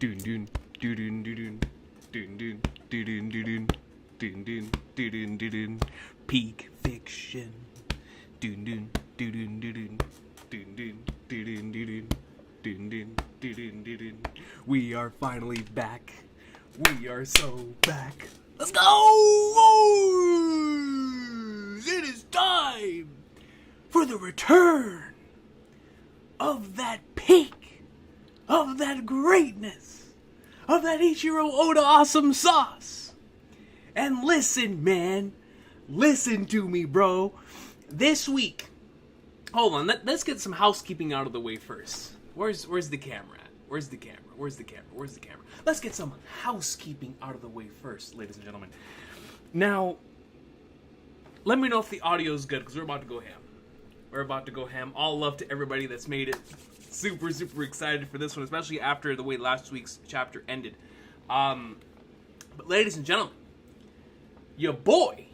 Dun dun dun dun dun dun dun dun dun dun dun dun dun. Peak fiction. Dun dun dun dun dun dun dun dun dun dun dun dun. We are finally back. We are so back. Let's go! It is time for the return of that peak, of that greatness, of that Ichiro Oda awesome sauce. And listen, man, listen to me, bro. This week, hold on, let's get some housekeeping out of the way first. Where's the camera at? Where's the camera? Where's the camera? Where's the camera? Let's get some housekeeping out of the way first, ladies and gentlemen. Now, let me know if the audio's good, because we're about to go ham. We're about to go ham. All love to everybody that's made it. Super, super excited for this one, especially after the way last week's chapter ended. But ladies and gentlemen, your boy,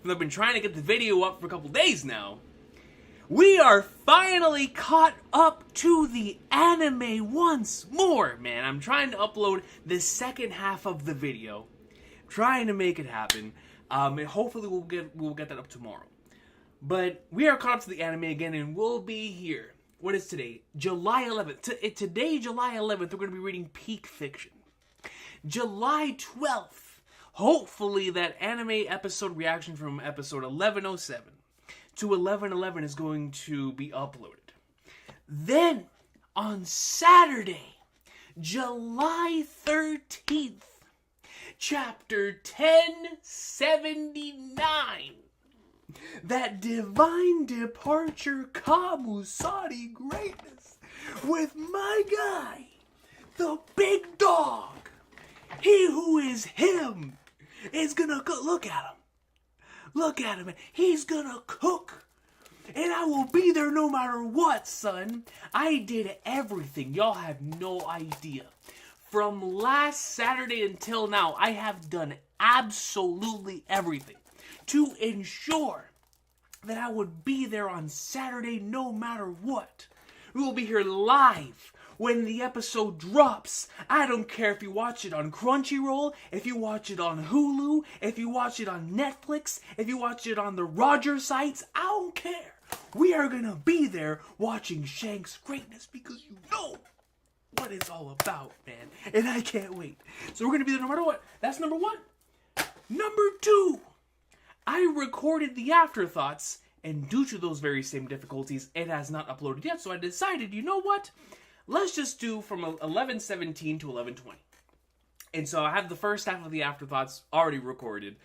I've been trying to get the video up for a couple days now. We are finally caught up to the anime once more, man. I'm trying to upload the second half of the video. Trying to make it happen. And hopefully we'll get that up tomorrow. But we are caught up to the anime again, and we'll be here. What is today? July 11th. Today, July 11th, we're going to be reading Peak Fiction. July 12th, hopefully that anime episode reaction from episode 1107 to 1111 is going to be uploaded. Then, on Saturday, July 13th, chapter 1079, that divine departure Kamusari greatness with my guy, the big dog. He who is him is gonna look at him. Look at him, and he's gonna cook. And I will be there no matter what, son. I did everything. Y'all have no idea. From last Saturday until now, I have done absolutely everything to ensure that I would be there on Saturday no matter what. We will be here live when the episode drops. I don't care if you watch it on Crunchyroll, if you watch it on Hulu, if you watch it on Netflix, if you watch it on the Roger sites, I don't care. We are gonna be there watching Shank's greatness because you know what it's all about, man. And I can't wait. So we're gonna be there no matter what. That's number one. Number two, I recorded the afterthoughts, and due to those very same difficulties, it has not uploaded yet. So I decided, you know what? Let's just do from 11:17 to 11:20. And so I have the first half of the afterthoughts already recorded.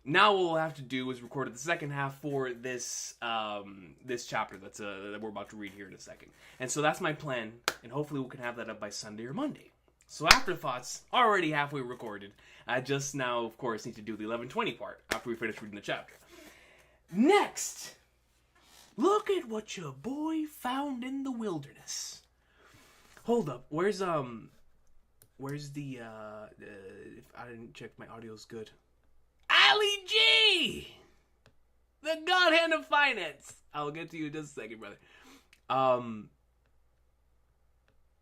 Now what we'll have to do is record the second half for this this chapter that we're about to read here in a second. And so that's my plan, and hopefully we can have that up by Sunday or Monday. So afterthoughts already halfway recorded. I just now, of course, need to do the 11:20 part after we finish reading the chapter. Next, look at what your boy found in the wilderness. Hold up, where's the if I didn't check my audio's good. Ali G! The God Hand of Finance! I'll get to you in just a second, brother.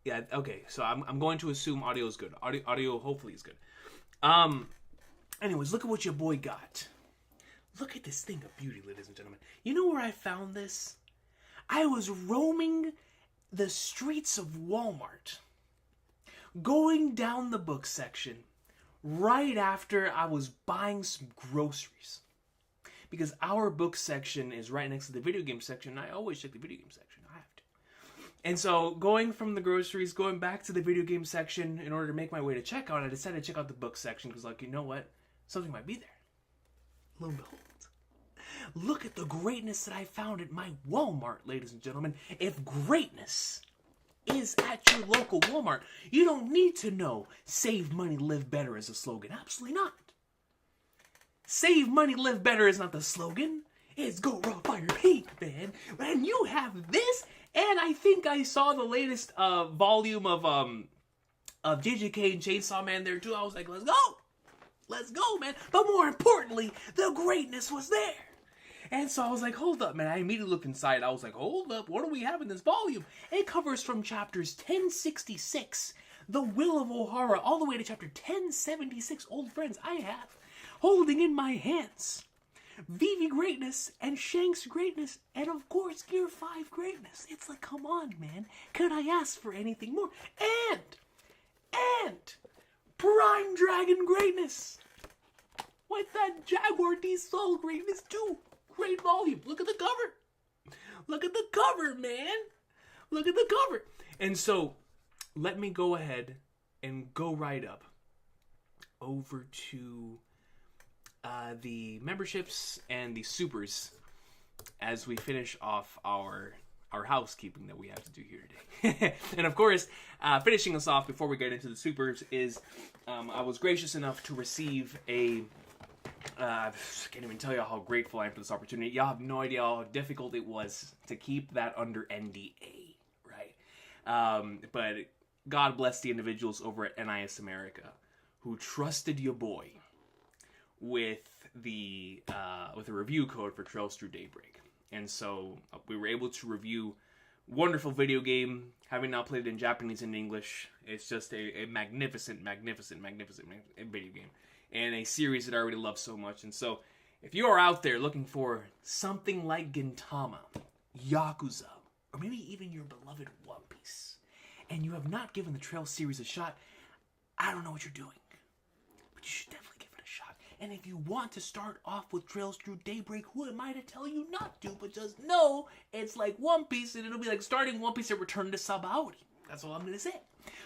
Yeah, okay, so I'm going to assume audio's good. Audio hopefully is good. Anyways, look at what your boy got. Look at this thing of beauty, ladies and gentlemen. You know where I found this? I was roaming the streets of Walmart, going down the book section right after I was buying some groceries, because our book section is right next to the video game section, and I always check the video game section. I have to. And so going from the groceries, going back to the video game section in order to make my way to checkout, I decided to check out the book section because, like, you know what? Something might be there. Lo and behold. Look at the greatness that I found at my Walmart, ladies and gentlemen. If greatness is at your local Walmart, you don't need to know "Save Money, Live Better" as a slogan. Absolutely not. Save money, live better is not the slogan. It's go raw fire peak, man. And you have this, and I think I saw the latest volume of JJK and Chainsaw Man there too. I was like, let's go. Let's go, man. But more importantly, the greatness was there. And so I was like, hold up, man. I immediately looked inside. I was like, hold up. What do we have in this volume? It covers from chapters 1066 the Will of O'Hara, all the way to chapter 1076, old friends, I have, holding in my hands, Vivi greatness, and Shanks greatness, and of course, Gear 5 greatness. It's like, come on, man. Could I ask for anything more? And Prime Dragon greatness. With that Jaguar D-Soul greatness, too. Great volume. Look at the cover. Look at the cover, man. Look at the cover. And so, let me go ahead and go right up over to the memberships and the supers as we finish off our housekeeping that we have to do here today. And of course, finishing us off before we get into the supers is I was gracious enough to receive a I can't even tell you how grateful I am for this opportunity. Y'all have no idea how difficult it was to keep that under NDA, right? But God bless the individuals over at NIS America who trusted your boy with the review code for Trails Through Daybreak. And so we were able to review wonderful video game, having now played it in Japanese and English. It's just a magnificent video game. And a series that I already love so much. And so, if you are out there looking for something like Gintama, Yakuza, or maybe even your beloved One Piece, and you have not given the Trails series a shot, I don't know what you're doing. But you should definitely give it a shot. And if you want to start off with Trails Through Daybreak, who am I to tell you not to? But just know, it's like One Piece, and it'll be like starting One Piece and Return to Sabaody. That's all I'm going to say.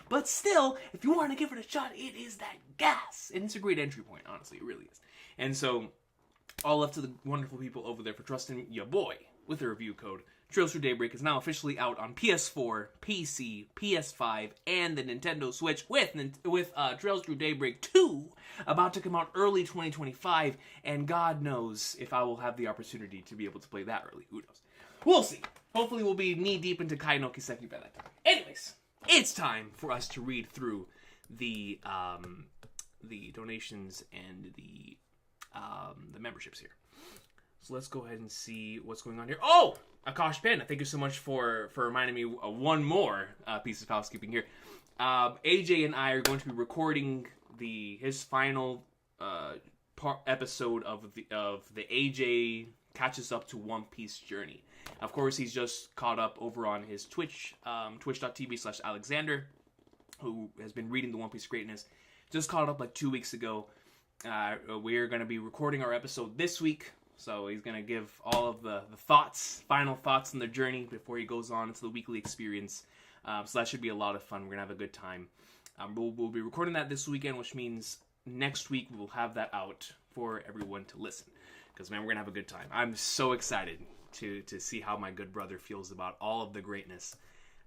But still, if you want to give it a shot, it is that gas. And it's a great entry point, honestly. It really is. And so, all up to the wonderful people over there for trusting your boy with the review code. Trails Through Daybreak is now officially out on PS4, PC, PS5, and the Nintendo Switch with Trails Through Daybreak 2 about to come out early 2025. And God knows if I will have the opportunity to be able to play that early. Who knows? We'll see. Hopefully we'll be knee-deep into Kai no Kiseki by that time. Anyways, it's time for us to read through the donations and the memberships here. So let's go ahead and see what's going on here. Oh! Akash Panda, thank you so much for reminding me one more piece of housekeeping here. AJ and I are going to be recording his final episode of the AJ catches up to One Piece journey. Of course, he's just caught up over on his Twitch, twitch.tv/Alexander, who has been reading the One Piece greatness. Just caught up like 2 weeks ago. We're going to be recording our episode this week. So he's going to give all of the final thoughts on the journey before he goes on into the weekly experience. So that should be a lot of fun. We're going to have a good time. We'll be recording that this weekend, which means next week we'll have that out for everyone to listen. Because, man, we're going to have a good time. I'm so excited to see how my good brother feels about all of the greatness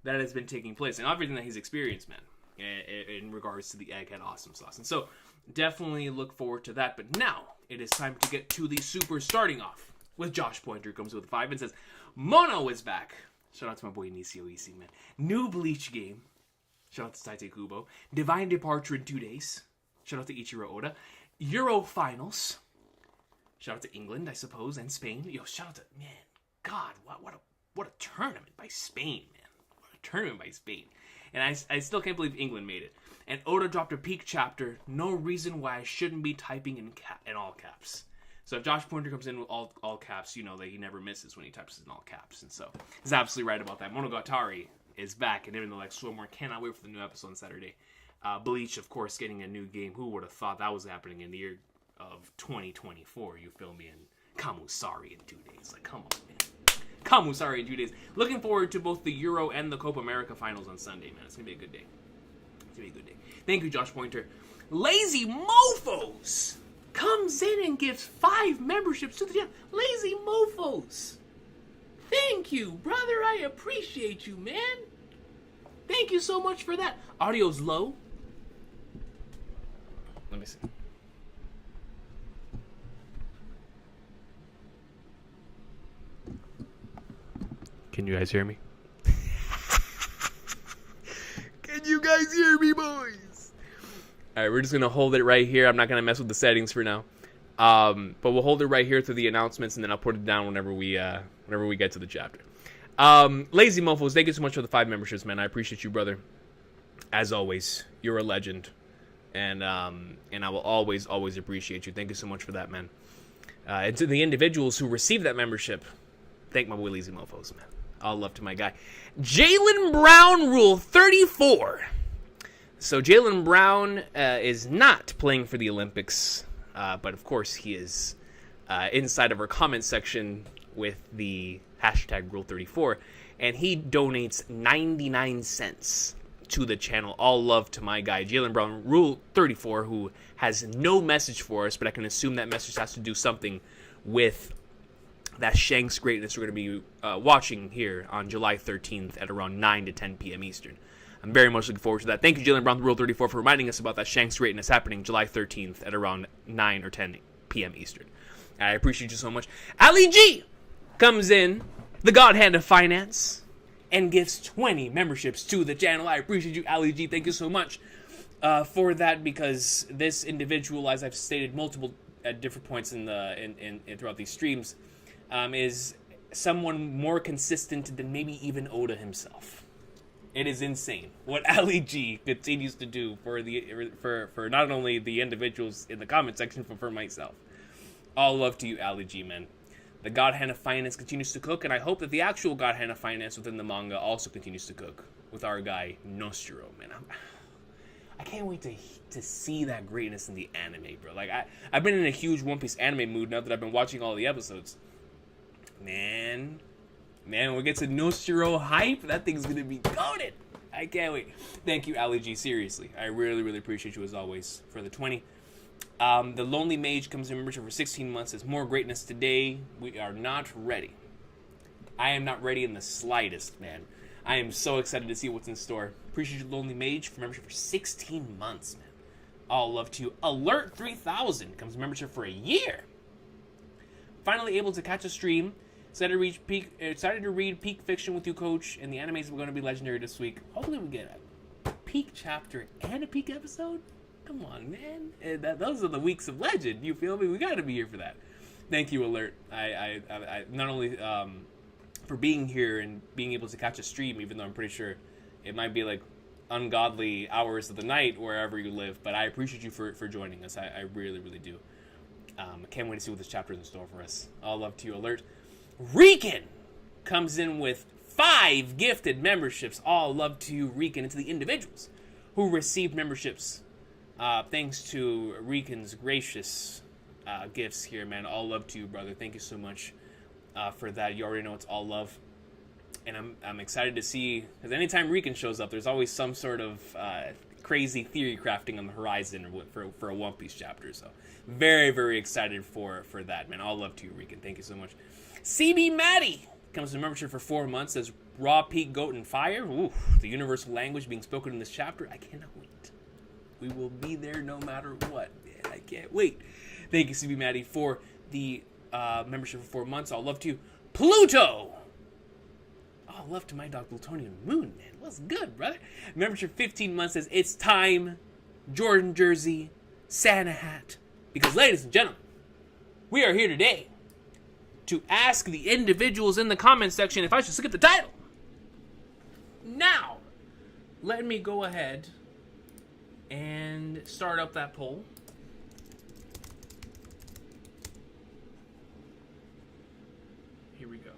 that has been taking place. And everything that he's experienced, man, in regards to the Egghead Awesome Sauce. And so, definitely look forward to that. But now, it is time to get to the super, starting off with Josh Pointer, who comes with 5 and says, Mono is back. Shout out to my boy Nisio Isi, man. New Bleach game. Shout out to Taite Kubo. Divine Departure in 2 days. Shout out to Ichiro Oda. Euro Finals. Shout out to England, I suppose, and Spain. Yo, shout out to, man, God, what a tournament by Spain, man. What a tournament by Spain. And I still can't believe England made it. And Oda dropped a peak chapter. No reason why I shouldn't be typing in all caps. So if Josh Pointer comes in with all caps, you know that he never misses when he types in all caps. And so he's absolutely right about that. Monogatari is back, and even though like Swimmer cannot wait for the new episode on Saturday. Bleach, of course, getting a new game. Who would have thought that was happening in the year of 2024? You feel me? And Kamusari in 2 days. Like, come on, man. Kamusari in 2 days. Looking forward to both the Euro and the Copa America finals on Sunday, man. It's gonna be a good day. It's gonna be a good day. Thank you, Josh Pointer. Lazy Mofos comes in and gives 5 memberships to the channel. Lazy Mofos. Thank you, brother. I appreciate you, man. Thank you so much for that. Audio's low. Let me see. Can you guys hear me? Can you guys hear me, boys? Alright, we're just going to hold it right here. I'm not going to mess with the settings for now. But we'll hold it right here through the announcements, and then I'll put it down whenever we get to the chapter. Lazy Mofos, thank you so much for the 5 memberships, man. I appreciate you, brother. as always, you're a legend. And I will always appreciate you. Thank you so much for that, man. And to the individuals who received that membership, thank my boy Lazy Mofos, man. All love to my guy. Jaylen Brown, Rule 34. So Jaylen Brown is not playing for the Olympics, but of course he is inside of our comment section with the hashtag Rule 34, and he donates 99 cents to the channel. All love to my guy Jaylen Brown, Rule 34, who has no message for us, but I can assume that message has to do something with that Shanks greatness we're going to be watching here on July 13th at around 9 to 10 p.m. Eastern. I'm very much looking forward to that. Thank you, Jaylen Brown, Rule 34, for reminding us about that Shanks greatness happening July 13th at around 9 or 10 p.m. Eastern. I appreciate you so much. Ali G comes in, the God Hand of Finance, and gives 20 memberships to the channel. I appreciate you, Ali G. Thank you so much for that, because this individual, as I've stated multiple at different points in throughout these streams, is someone more consistent than maybe even Oda himself. It is insane what Ali G continues to do for not only the individuals in the comment section, but for myself. All love to you, Ali G, man. The God Hand of Finance continues to cook, and I hope that the actual God Hand of Finance within the manga also continues to cook with our guy Noshiro, man. I can't wait to see that greatness in the anime, bro. Like, I've been in a huge One Piece anime mood now that I've been watching all the episodes. Man, when we get to Noshiro hype, that thing's gonna be goated. I can't wait. Thank you, Ali G, seriously. I really appreciate you as always for the 20. The Lonely Mage comes in membership for 16 months. Says, more greatness today. We are not ready. I am not ready in the slightest, man. I am so excited to see what's in store. Appreciate you, Lonely Mage, for membership for 16 months, man. All love to you. Alert 3000 comes in membership for a year. Finally able to catch a stream. Excited to read Peak Fiction with you, Coach, and the animes are going to be legendary this week. Hopefully we get a Peak chapter and a Peak episode. Come on, man. Those are the weeks of legend. You feel me? We got to be here for that. Thank you, Alert. I not only for being here and being able to catch a stream, even though I'm pretty sure it might be like ungodly hours of the night wherever you live, but I appreciate you for joining us. I really do. I can't wait to see what this chapter is in store for us. All love to you, Alert. Recon comes in with 5 gifted memberships. All love to you, Recon, and to the individuals who received memberships. Thanks to Recon's gracious gifts here, man. All love to you, brother. Thank you so much for that. You already know it's all love. And I'm excited to see, because anytime Recon shows up, there's always some sort of crazy theory crafting on the horizon for a One Piece chapter. So very excited for that, man. All love to you, Recon. Thank you so much. CB Maddie comes to membership for 4 months as Raw, Peak, Goat, and Fire. Ooh, the universal language being spoken in this chapter. I cannot wait. We will be there no matter what. Man, I can't wait. Thank you, CB Maddie, for the membership for 4 months. All love to you. Pluto! Oh, love to my dog Plutonian Moon, man. What's good, brother? Membership 15 months says, it's time. Jordan jersey, Santa hat. Because, ladies and gentlemen, we are here today to ask the individuals in the comment section if I should skip the title. Now, let me go ahead and start up that poll. Here we go.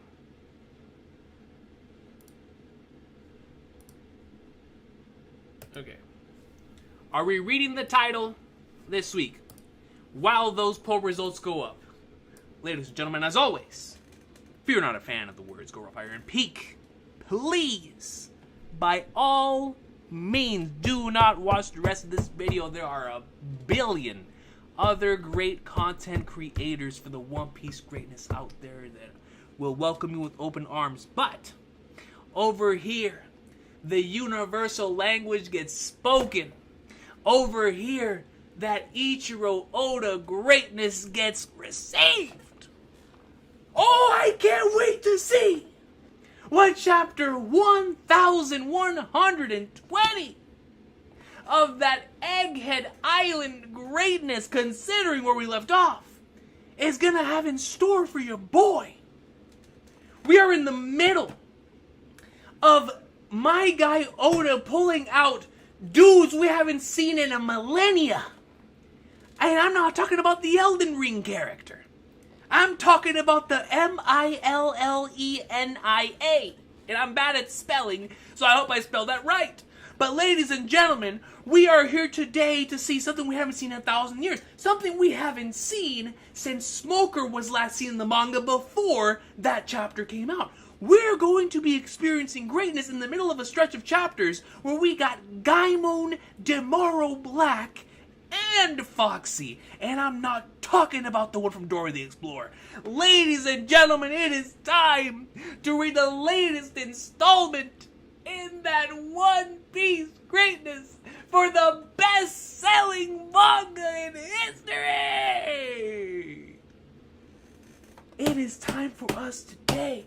Okay. Are we reading the title this week while those poll results go up? Ladies and gentlemen, as always, if you're not a fan of the words Go Raw, Fire, and Peak, please, by all means, do not watch the rest of this video. There are a billion other great content creators for the One Piece greatness out there that will welcome you with open arms. But over here, the universal language gets spoken. Over here, that Ichiro Oda greatness gets received. Oh, I can't wait to see what chapter 1120 of that Egghead Island greatness, considering where we left off, is gonna have in store for your boy. We are in the middle of my guy Oda pulling out dudes we haven't seen in a millennia. And I'm not talking about the Elden Ring character. I'm talking about the Millenia. And I'm bad at spelling, so I hope I spelled that right. But ladies and gentlemen, we are here today to see something we haven't seen in 1,000 years. Something we haven't seen since Smoker was last seen in the manga before that chapter came out. We're going to be experiencing greatness in the middle of a stretch of chapters where we got Gaimon, Demaro Black, and Foxy. And I'm not talking about the one from Dora the Explorer. Ladies and gentlemen, it is time to read the latest installment in that One Piece greatness for the best-selling manga in history. It is time for us today,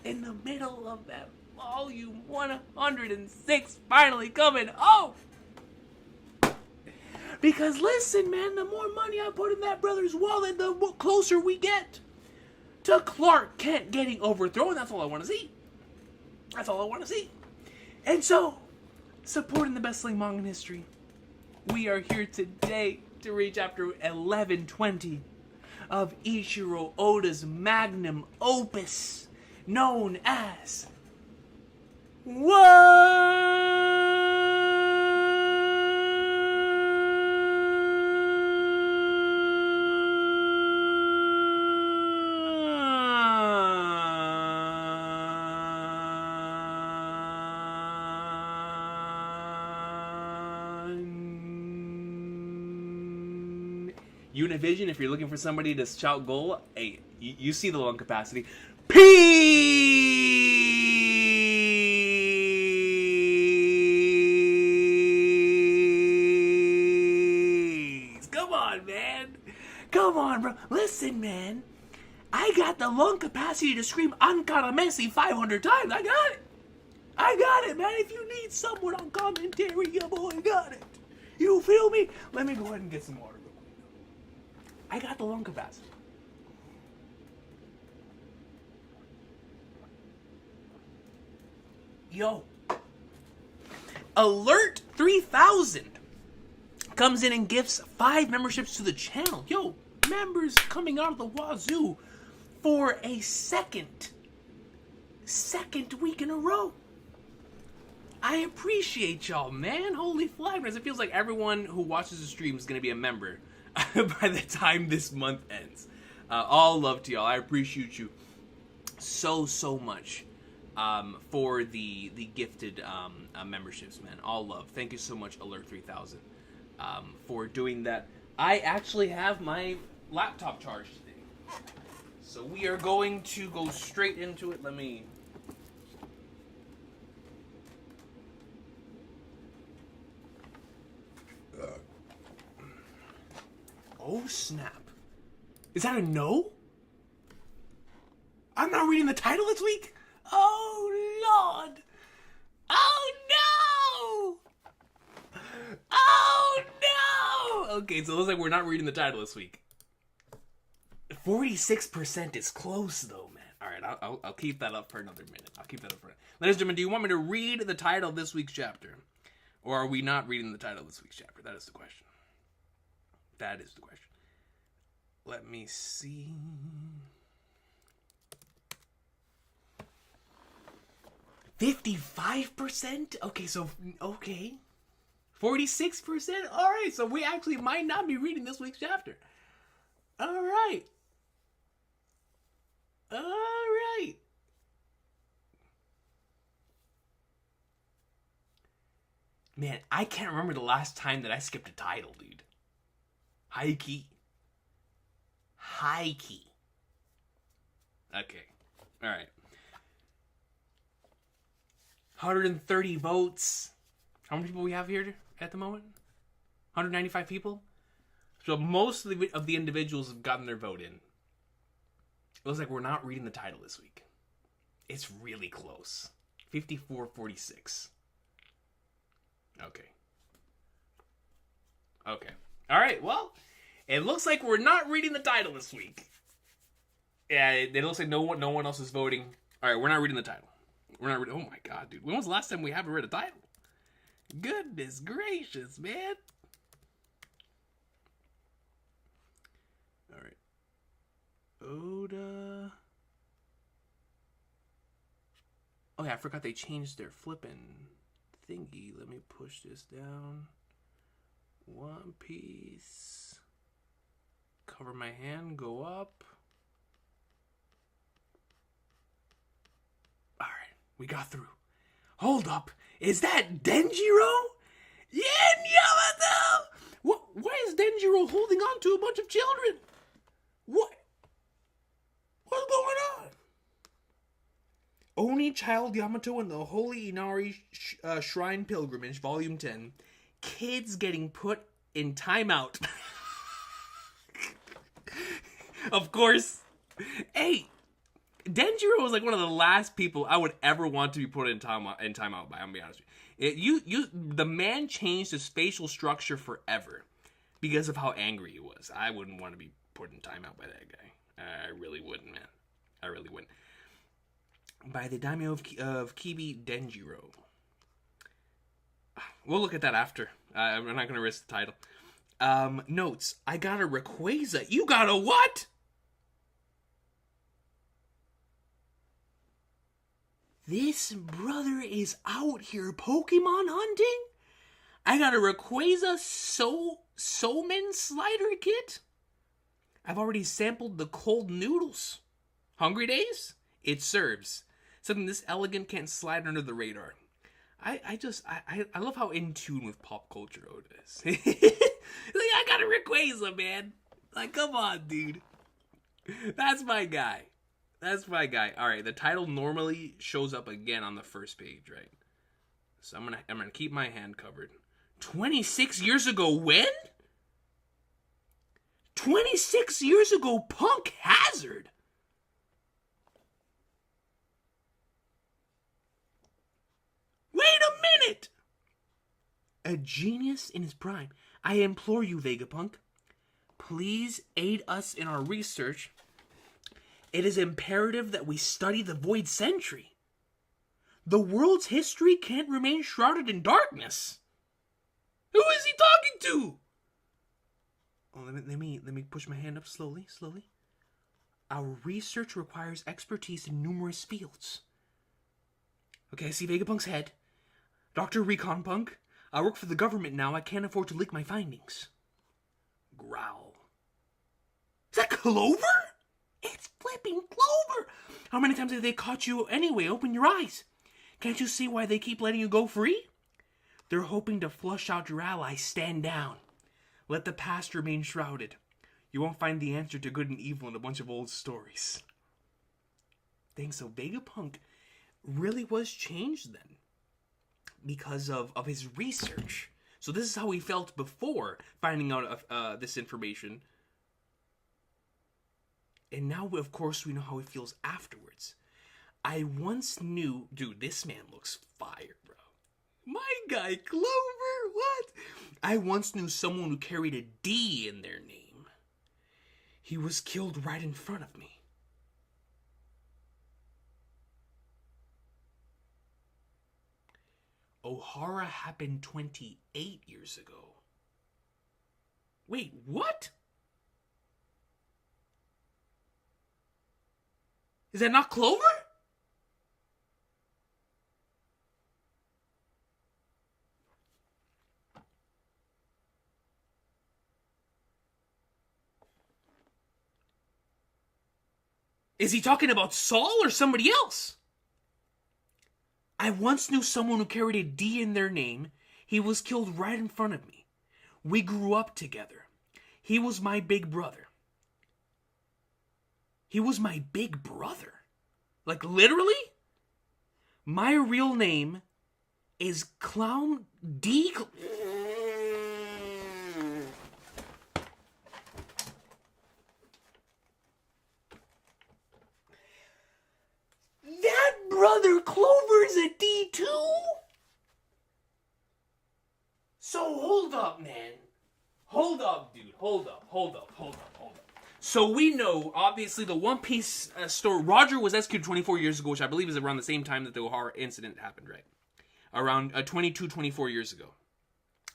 in the middle of that volume 106 finally coming home. Because listen, man, the more money I put in that brother's wallet, the closer we get to Clark Kent getting overthrown. That's all I want to see. That's all I want to see. And so, supporting the best-selling manga in history, we are here today to read chapter 1120 of Ichiro Oda's magnum opus, known as Univision. If you're looking for somebody to shout goal, hey, you see the lung capacity. Peace! Come on, man. Come on, bro. Listen, man. I got the lung capacity to scream Ankara Messi 500 times. I got it. I got it, man. If you need someone on commentary, your boy got it. You feel me? Let me go ahead and get some water. I got the lung capacity. Yo. Alert 3000 comes in and gifts 5 memberships to the channel. Yo, members coming out of the wazoo for a second week in a row. I appreciate y'all, man. Holy flaggers. It feels like everyone who watches the stream is going to be a member by the time this month ends. All love to y'all. I appreciate you so much for the gifted memberships, man. All love. Thank you so much, Alert 3000, for doing that. I actually have my laptop charged today, so we are going to go straight into it. Let me... Oh, snap. Is that a no? I'm not reading the title this week? Oh, Lord. Oh, no. Oh, no. Okay, so it looks like we're not reading the title this week. 46% is close, though, man. All right, I'll keep that up for another minute. Ladies and gentlemen, do you want me to read the title of this week's chapter? Or are we not reading the title of this week's chapter? That is the question. That is the question. Let me see. $55%? Okay. 46%? Alright, so we actually might not be reading this week's chapter. Alright. Man, I can't remember the last time that I skipped a title, dude. High key. Okay. Alright. 130 votes. How many people we have here at the moment? 195 people? So most of the individuals have gotten their vote in. It looks like we're not reading the title this week. It's really close. 54-46. Okay. Alright, well, it looks like we're not reading the title this week. Yeah, it looks like no one else is voting. Alright, we're not reading the title. Oh my god, dude. When was the last time we haven't read a title? Goodness gracious, man. All right. Oda. Oh yeah, I forgot they changed their flipping thingy. Let me push this down. One Piece. Cover my hand, go up. Alright, we got through. Hold up, is that Denjiro? Yeah, Yamato! Why is Denjiro holding on to a bunch of children? What's going on? Oni Child Yamato and the Holy Inari Shrine Pilgrimage, Volume 10. Kids getting put in timeout. Of course. Hey, Denjiro was like one of the last people I would ever want to be put in timeout by. I'm gonna be honest with you. The man changed his facial structure forever because of how angry he was. I wouldn't want to be put in timeout by that guy. I really wouldn't, man. I really wouldn't. By the daimyo of Kibi Denjiro. We'll look at that after. I'm not going to risk the title. Notes. I got a Rayquaza. You got a what? This brother is out here Pokemon hunting? I got a Rayquaza Soulman Slider kit? I've already sampled the cold noodles. Hungry Days? It serves. Something this elegant can't slide under the radar. I love how in tune with pop culture Oda is. Like, I got a Rayquaza, man. Like, come on, dude. That's my guy. That's my guy. All right, the title normally shows up again on the first page, right? So I'm gonna keep my hand covered. 26 years ago, when? 26 years ago, Punk Hazard. Wait a minute! A genius in his prime. I implore you, Vegapunk. Please aid us in our research. It is imperative that we study the Void Century. The world's history can't remain shrouded in darkness. Who is he talking to? Oh, let me push my hand up slowly. Our research requires expertise in numerous fields. Okay, I see Vegapunk's head. Dr. Recon Punk. I work for the government now. I can't afford to leak my findings. Growl. Is that Clover? It's flipping Clover! How many times have they caught you anyway? Open your eyes. Can't you see why they keep letting you go free? They're hoping to flush out your allies. Stand down. Let the past remain shrouded. You won't find the answer to good and evil in a bunch of old stories. Dang, so Vegapunk really was changed then. Because of his research. So this is how he felt before finding out this information. And now, of course, we know how he feels afterwards. I once knew... Dude, this man looks fire, bro. My guy, Clover, what? I once knew someone who carried a D in their name. He was killed right in front of me. Ohara happened 28 years ago. Wait, what? Is that not Clover? Is he talking about Saul or somebody else? I once knew someone who carried a D in their name. He was killed right in front of me. We grew up together. He was my big brother. He was my big brother. Like, literally? My real name is Clown D. That brother Clover's a D too? So hold up, man. Hold up, dude. Hold up. So we know, obviously, the One Piece story. Roger was executed 24 years ago, which I believe is around the same time that the Ohara incident happened, right? around 22, 24 years ago.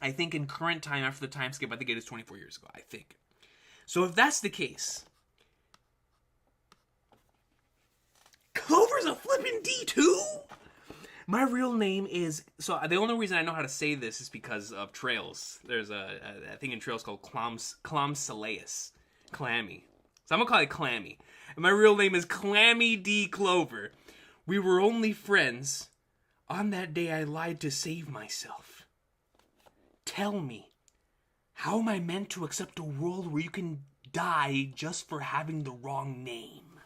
I think in current time, after the time skip, I think it is 24 years ago, I think. So if that's the case, Clover's a flippin' D2? My real name is... So the only reason I know how to say this is because of Trails. There's a thing in Trails called Clamsaleus. Clammy. So I'm going to call it Clammy. And my real name is Clammy D. Clover. We were only friends. On that day, I lied to save myself. Tell me, how am I meant to accept a world where you can die just for having the wrong name?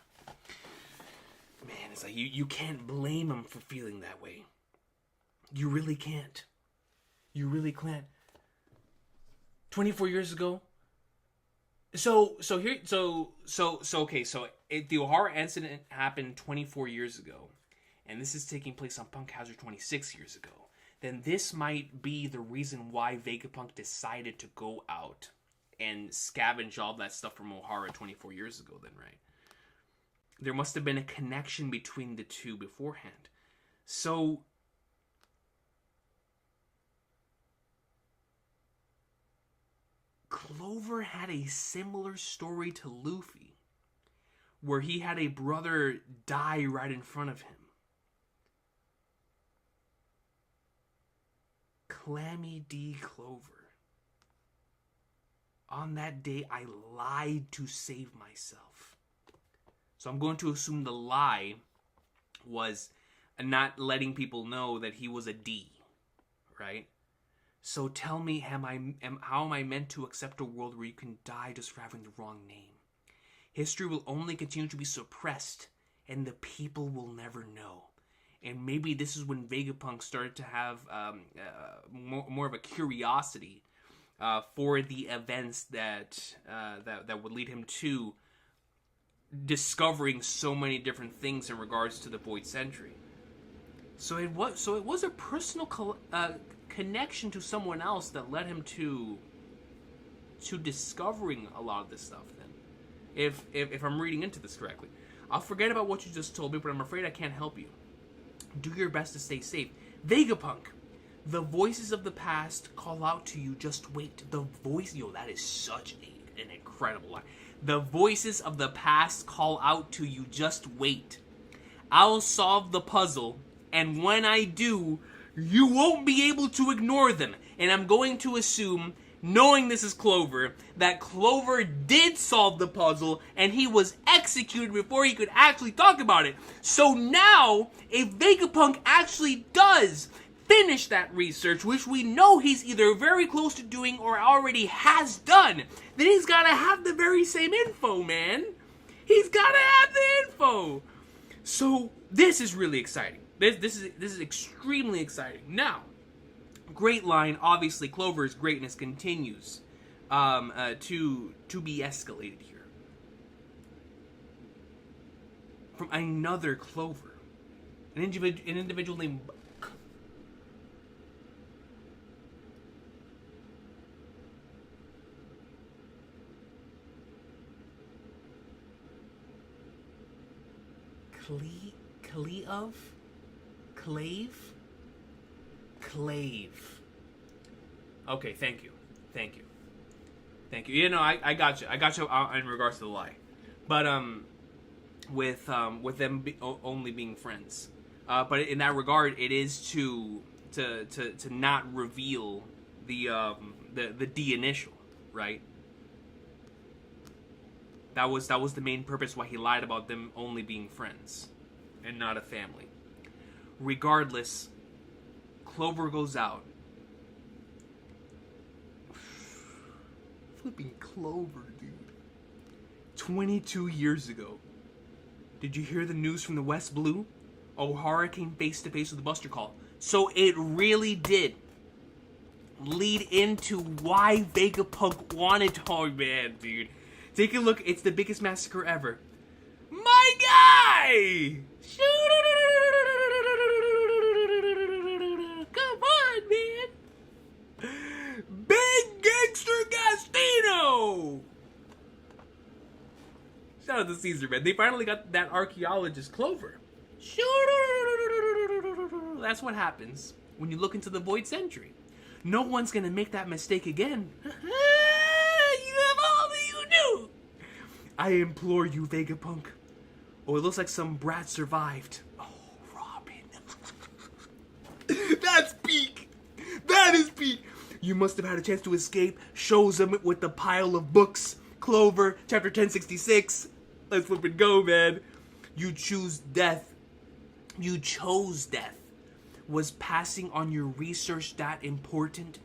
Man, it's like you can't blame him for feeling that way. You really can't. You really can't. 24 years ago. So the O'Hara incident happened 24 years ago, and this is taking place on Punk Hazard 26 years ago. Then this might be the reason why Vegapunk decided to go out and scavenge all that stuff from O'Hara 24 years ago then, right? There must have been a connection between the two beforehand. So Clover had a similar story to Luffy, where he had a brother die right in front of him. Clammy D. Clover. On that day, I lied to save myself. So I'm going to assume the lie was not letting people know that he was a D, right? So tell me, how am I meant to accept a world where you can die just for having the wrong name? History will only continue to be suppressed, and the people will never know. And maybe this is when Vegapunk started to have more of a curiosity for the events that would lead him to discovering so many different things in regards to the Void Century. So it was a personal connection to someone else that led him to discovering a lot of this stuff. Then, if I'm reading into this correctly, I'll forget about what you just told me, but I'm afraid I can't help you. Do your best to stay safe. Vegapunk, the voices of the past call out to you. Just wait. The voice, that is such an incredible line. The voices of the past call out to you. Just wait. I'll solve the puzzle, and when I do, you won't be able to ignore them. And I'm going to assume, knowing this is Clover, that Clover did solve the puzzle and he was executed before he could actually talk about it. So now, if Vegapunk actually does finish that research, which we know he's either very close to doing or already has done, then he's gotta have the very same info, man. He's gotta have the info. So this is really exciting. This is extremely exciting. Now, great line. Obviously, Clover's greatness continues to be escalated here from another Clover, an individual named Clave. Okay, thank you. You know, I got you in regards to the lie, but with them only being friends, but in that regard, it is to not reveal the D initial, right? That was the main purpose why he lied about them only being friends and not a family. Regardless, Clover goes out. Flipping Clover, dude. 22 years ago. Did you hear the news from the West Blue? O'Hara came face to face with the Buster Call. So it really did lead into why Vegapunk wanted to... Oh, man, dude. Take a look. It's the biggest massacre ever. My guy! Come on, man! Big Gangster Gastino! Shout out to Caesar, man. They finally got that archaeologist Clover. That's what happens when you look into the Void Century. No one's gonna make that mistake again. You have all that you do. I implore you, Vegapunk. Oh, it looks like some brat survived. Oh, Robin. That's peak. That is peak. You must have had a chance to escape. Shows him with the pile of books. Clover, chapter 1066. Let's flip and go, man. You choose death. You chose death. Was passing on your research that important?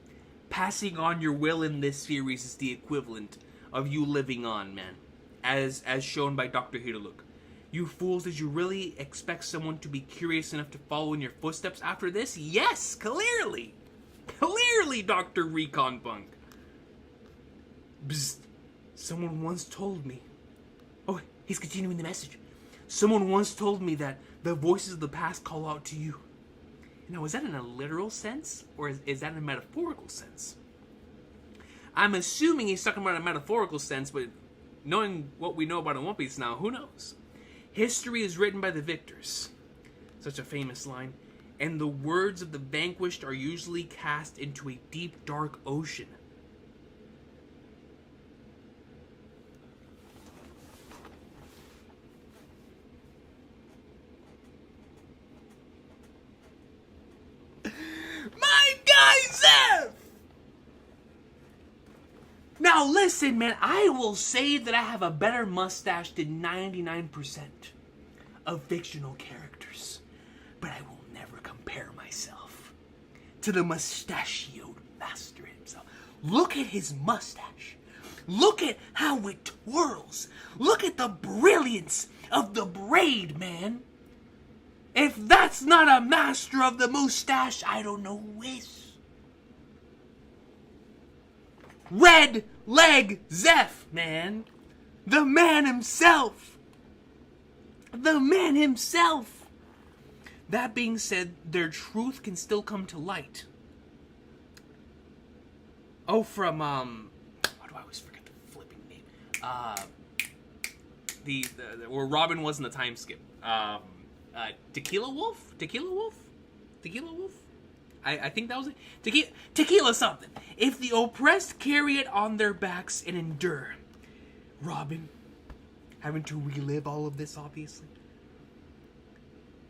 Passing on your will in this series is the equivalent of you living on, man. As shown by Dr. Hiruluk. You fools, did you really expect someone to be curious enough to follow in your footsteps after this? Yes, clearly. Clearly, Dr. Recon Punk. Bzz. Someone once told me. Oh, he's continuing the message. Someone once told me that the voices of the past call out to you. Now, is that in a literal sense, or is that in a metaphorical sense? I'm assuming he's talking about a metaphorical sense, but knowing what we know about One Piece now, who knows? History is written by the victors. Such a famous line. And the words of the vanquished are usually cast into a deep, dark ocean. My guy Zeph! Now listen, man, I will say that I have a better mustache than 99% of fictional characters. But I will never compare myself to the mustachioed master himself. Look at his mustache. Look at how it twirls. Look at the brilliance of the braid, man. If that's not a master of the mustache, I don't know who is. Red Leg Zeph, man. The man himself. The man himself. That being said, their truth can still come to light. Oh, from, why do I always forget the flipping name? Where Robin was in the time skip. Tequila Wolf? Tequila Wolf? Tequila Wolf? I think that was it. Tequila something. If the oppressed carry it on their backs and endure. Robin, having to relive all of this, obviously.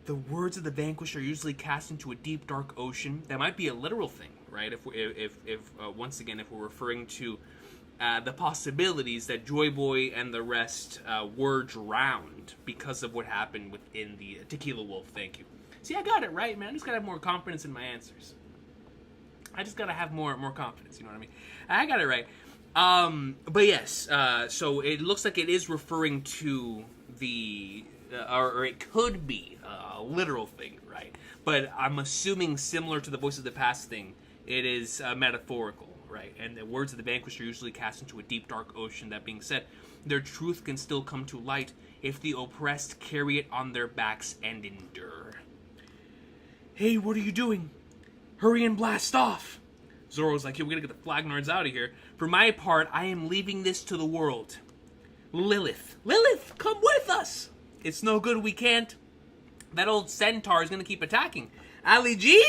The words of the vanquished are usually cast into a deep, dark ocean. That might be a literal thing, right? If once again, if we're referring to the possibilities that Joy Boy and the rest were drowned because of what happened within the Tequila Wolf. Thank you. See, I got it right, man. I just gotta have more confidence in my answers. I just gotta have more confidence. You know what I mean? I got it right. But yes. So it looks like it is referring to the, or it could be a literal thing, right? But I'm assuming similar to the Voice of the Past thing, it is metaphorical. Right, and the words of the vanquished are usually cast into a deep, dark ocean. That being said, their truth can still come to light if the oppressed carry it on their backs and endure. Hey, what are you doing? Hurry and blast off! Zoro's like, hey, we gotta get the Flagnards out of here. For my part, I am leaving this to the world. Lilith, come with us! It's no good we can't. That old centaur is gonna keep attacking. Ali G?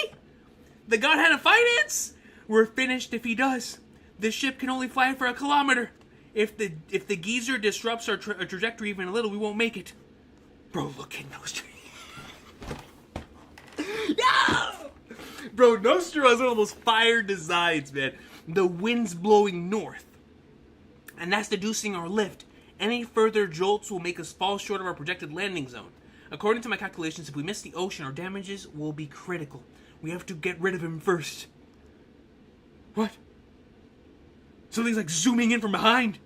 The Godhead of Finance? We're finished if he does. This ship can only fly for a kilometer. If the geezer disrupts our trajectory even a little, we won't make it. Bro, look at Nostra. Yeah! Bro, Nostra has one of those fire designs, man. The wind's blowing north. And that's deducing our lift. Any further jolts will make us fall short of our projected landing zone. According to my calculations, if we miss the ocean, our damages will be critical. We have to get rid of him first. What? Something's like zooming in from behind.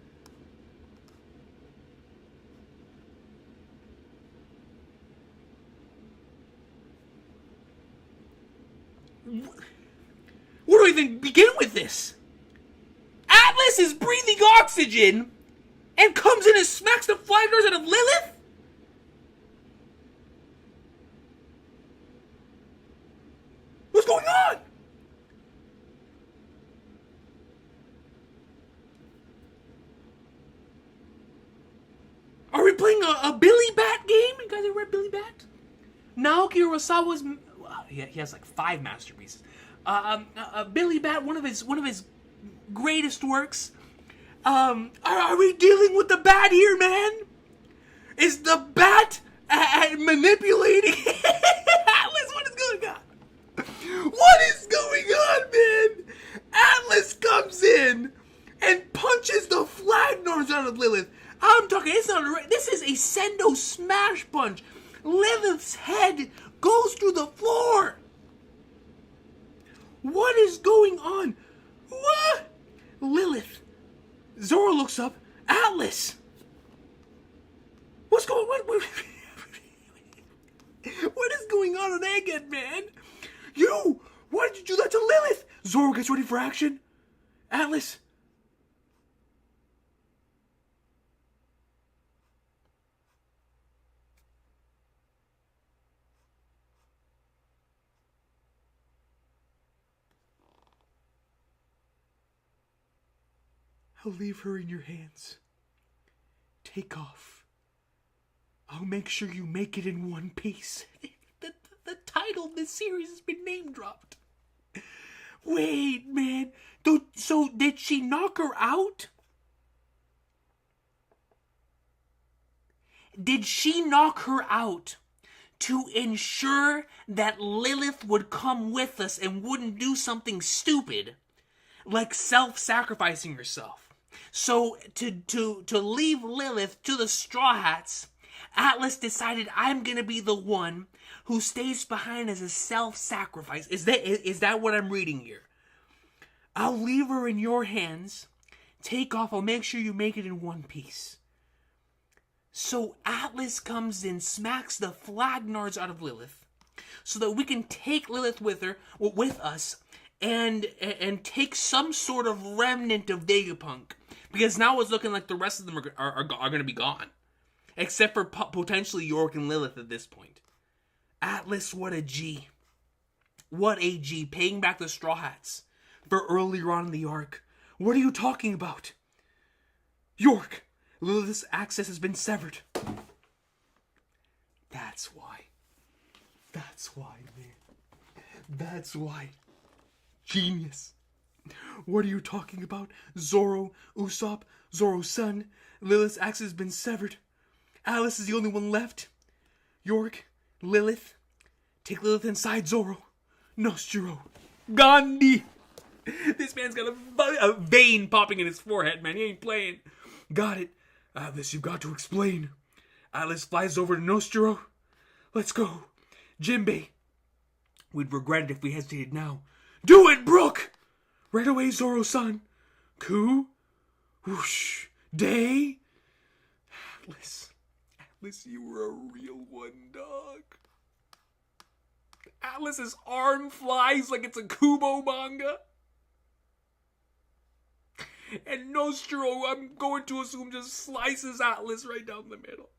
Where do I even begin with this? Atlas is breathing oxygen and comes in and smacks the Flagnards out of Lilith? What's going on? Are we playing a Billy Bat game? You guys ever read Billy Bat? Naoki Urasawa's he has like 5 masterpieces. Billy Bat, one of his greatest works. Are we dealing with the bat here, man? Is the bat manipulating Atlas? What is going on? What is going on, man? Atlas comes in and punches the Flagnards out of Lilith. I'm talking, this is a Sendo smash punch. Lilith's head goes through the floor. What is going on? What? Lilith. Zoro looks up. Atlas. What's going on? What is going on Egghead, man? You! Why did you do that to Lilith? Zoro gets ready for action. Atlas. I'll leave her in your hands. Take off. I'll make sure you make it in one piece. The title of this series has been name dropped. Wait, man. So did she knock her out? Did she knock her out to ensure that Lilith would come with us and wouldn't do something stupid, like self-sacrificing herself? So to leave Lilith to the Straw Hats, Atlas decided, I'm gonna be the one who stays behind as a self-sacrifice. Is that what I'm reading here? I'll leave her in your hands. Take off. I'll make sure you make it in one piece. So Atlas comes in, smacks the Flagnards out of Lilith, so that we can take Lilith with us, and take some sort of remnant of Vegapunk. Because now it's looking like the rest of them are going to be gone. Except for potentially York and Lilith at this point. Atlas, what a G. What a G. Paying back the Straw Hats for earlier on in the arc. What are you talking about? York, Lilith's access has been severed. That's why. That's why, man. That's why. Genius. What are you talking about? Zoro, Usopp, Zoro's son. Lilith's access has been severed. Alice is the only one left. York, Lilith. Take Lilith inside Zoro. Nostro. Gandhi. This man's got a vein popping in his forehead, man. He ain't playing. Got it. Atlas, you've got to explain. Atlas flies over to Nostro. Let's go. Jinbei. We'd regret it if we hesitated now. Do it, Brook! Right away, Zoro-san. Ku. Whoosh. Day. Atlas. Atlas, you were a real one, dog. Atlas's arm flies like it's a Kubo manga. And Nostro, I'm going to assume, just slices Atlas right down the middle.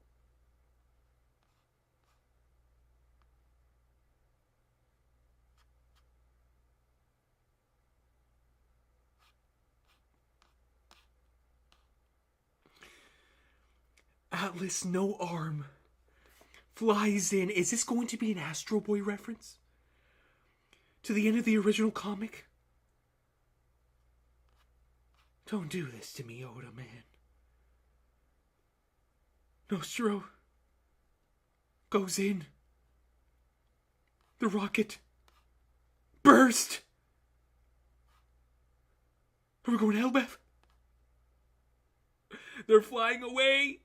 Atlas, no arm, flies in. Is this going to be an Astro Boy reference? To the end of the original comic? Don't do this to me, Oda, man. Nostro goes in. The rocket burst. Are we going to Elbaf? They're flying away.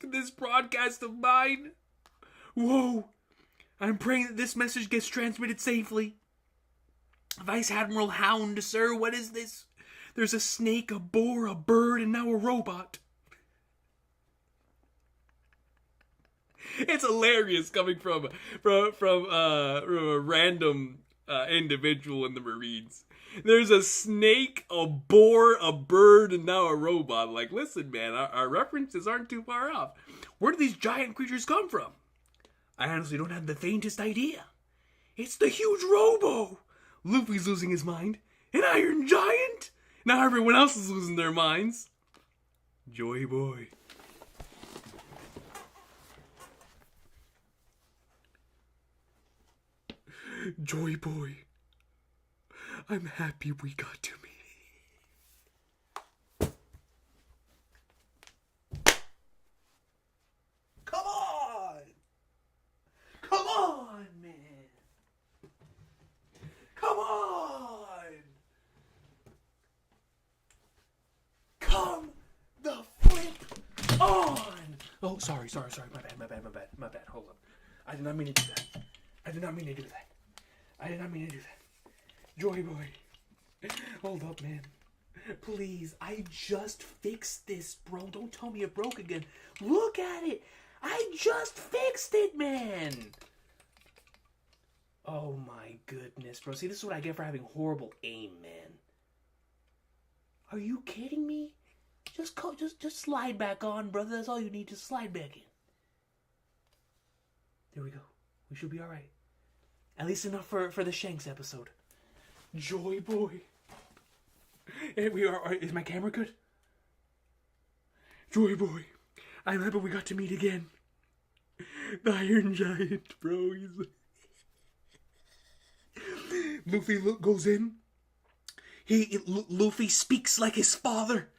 This broadcast of mine. Whoa. I'm praying that this message gets transmitted safely. Vice Admiral Hound, sir, what is this? There's a snake, a boar, a bird, and now a robot. It's hilarious coming from a random individual in the Marines. There's a snake, a boar, a bird, and now a robot. Like, listen, man, our references aren't too far off. Where do these giant creatures come from? I honestly don't have the faintest idea. It's the huge Robo. Luffy's losing his mind. An Iron Giant. Now everyone else is losing their minds. Joy Boy. Joy Boy, I'm happy we got to meet. Come on! Come on, man! Come on! Come the flip on! Oh, sorry. My bad. Hold up. I did not mean to do that. Joy Boy. Hold up, man. Please, I just fixed this, bro. Don't tell me it broke again. Look at it. I just fixed it, man. Oh my goodness, bro. See, this is what I get for having horrible aim, man. Are you kidding me? Just slide back on, brother. That's all you need. Just slide back in. There we go. We should be all right. At least enough for the Shanks episode. Joy Boy. And we are. Is my camera good? Joy Boy. I'm happy we got to meet again. The Iron Giant, bro. Luffy goes in. Luffy speaks like his father. ...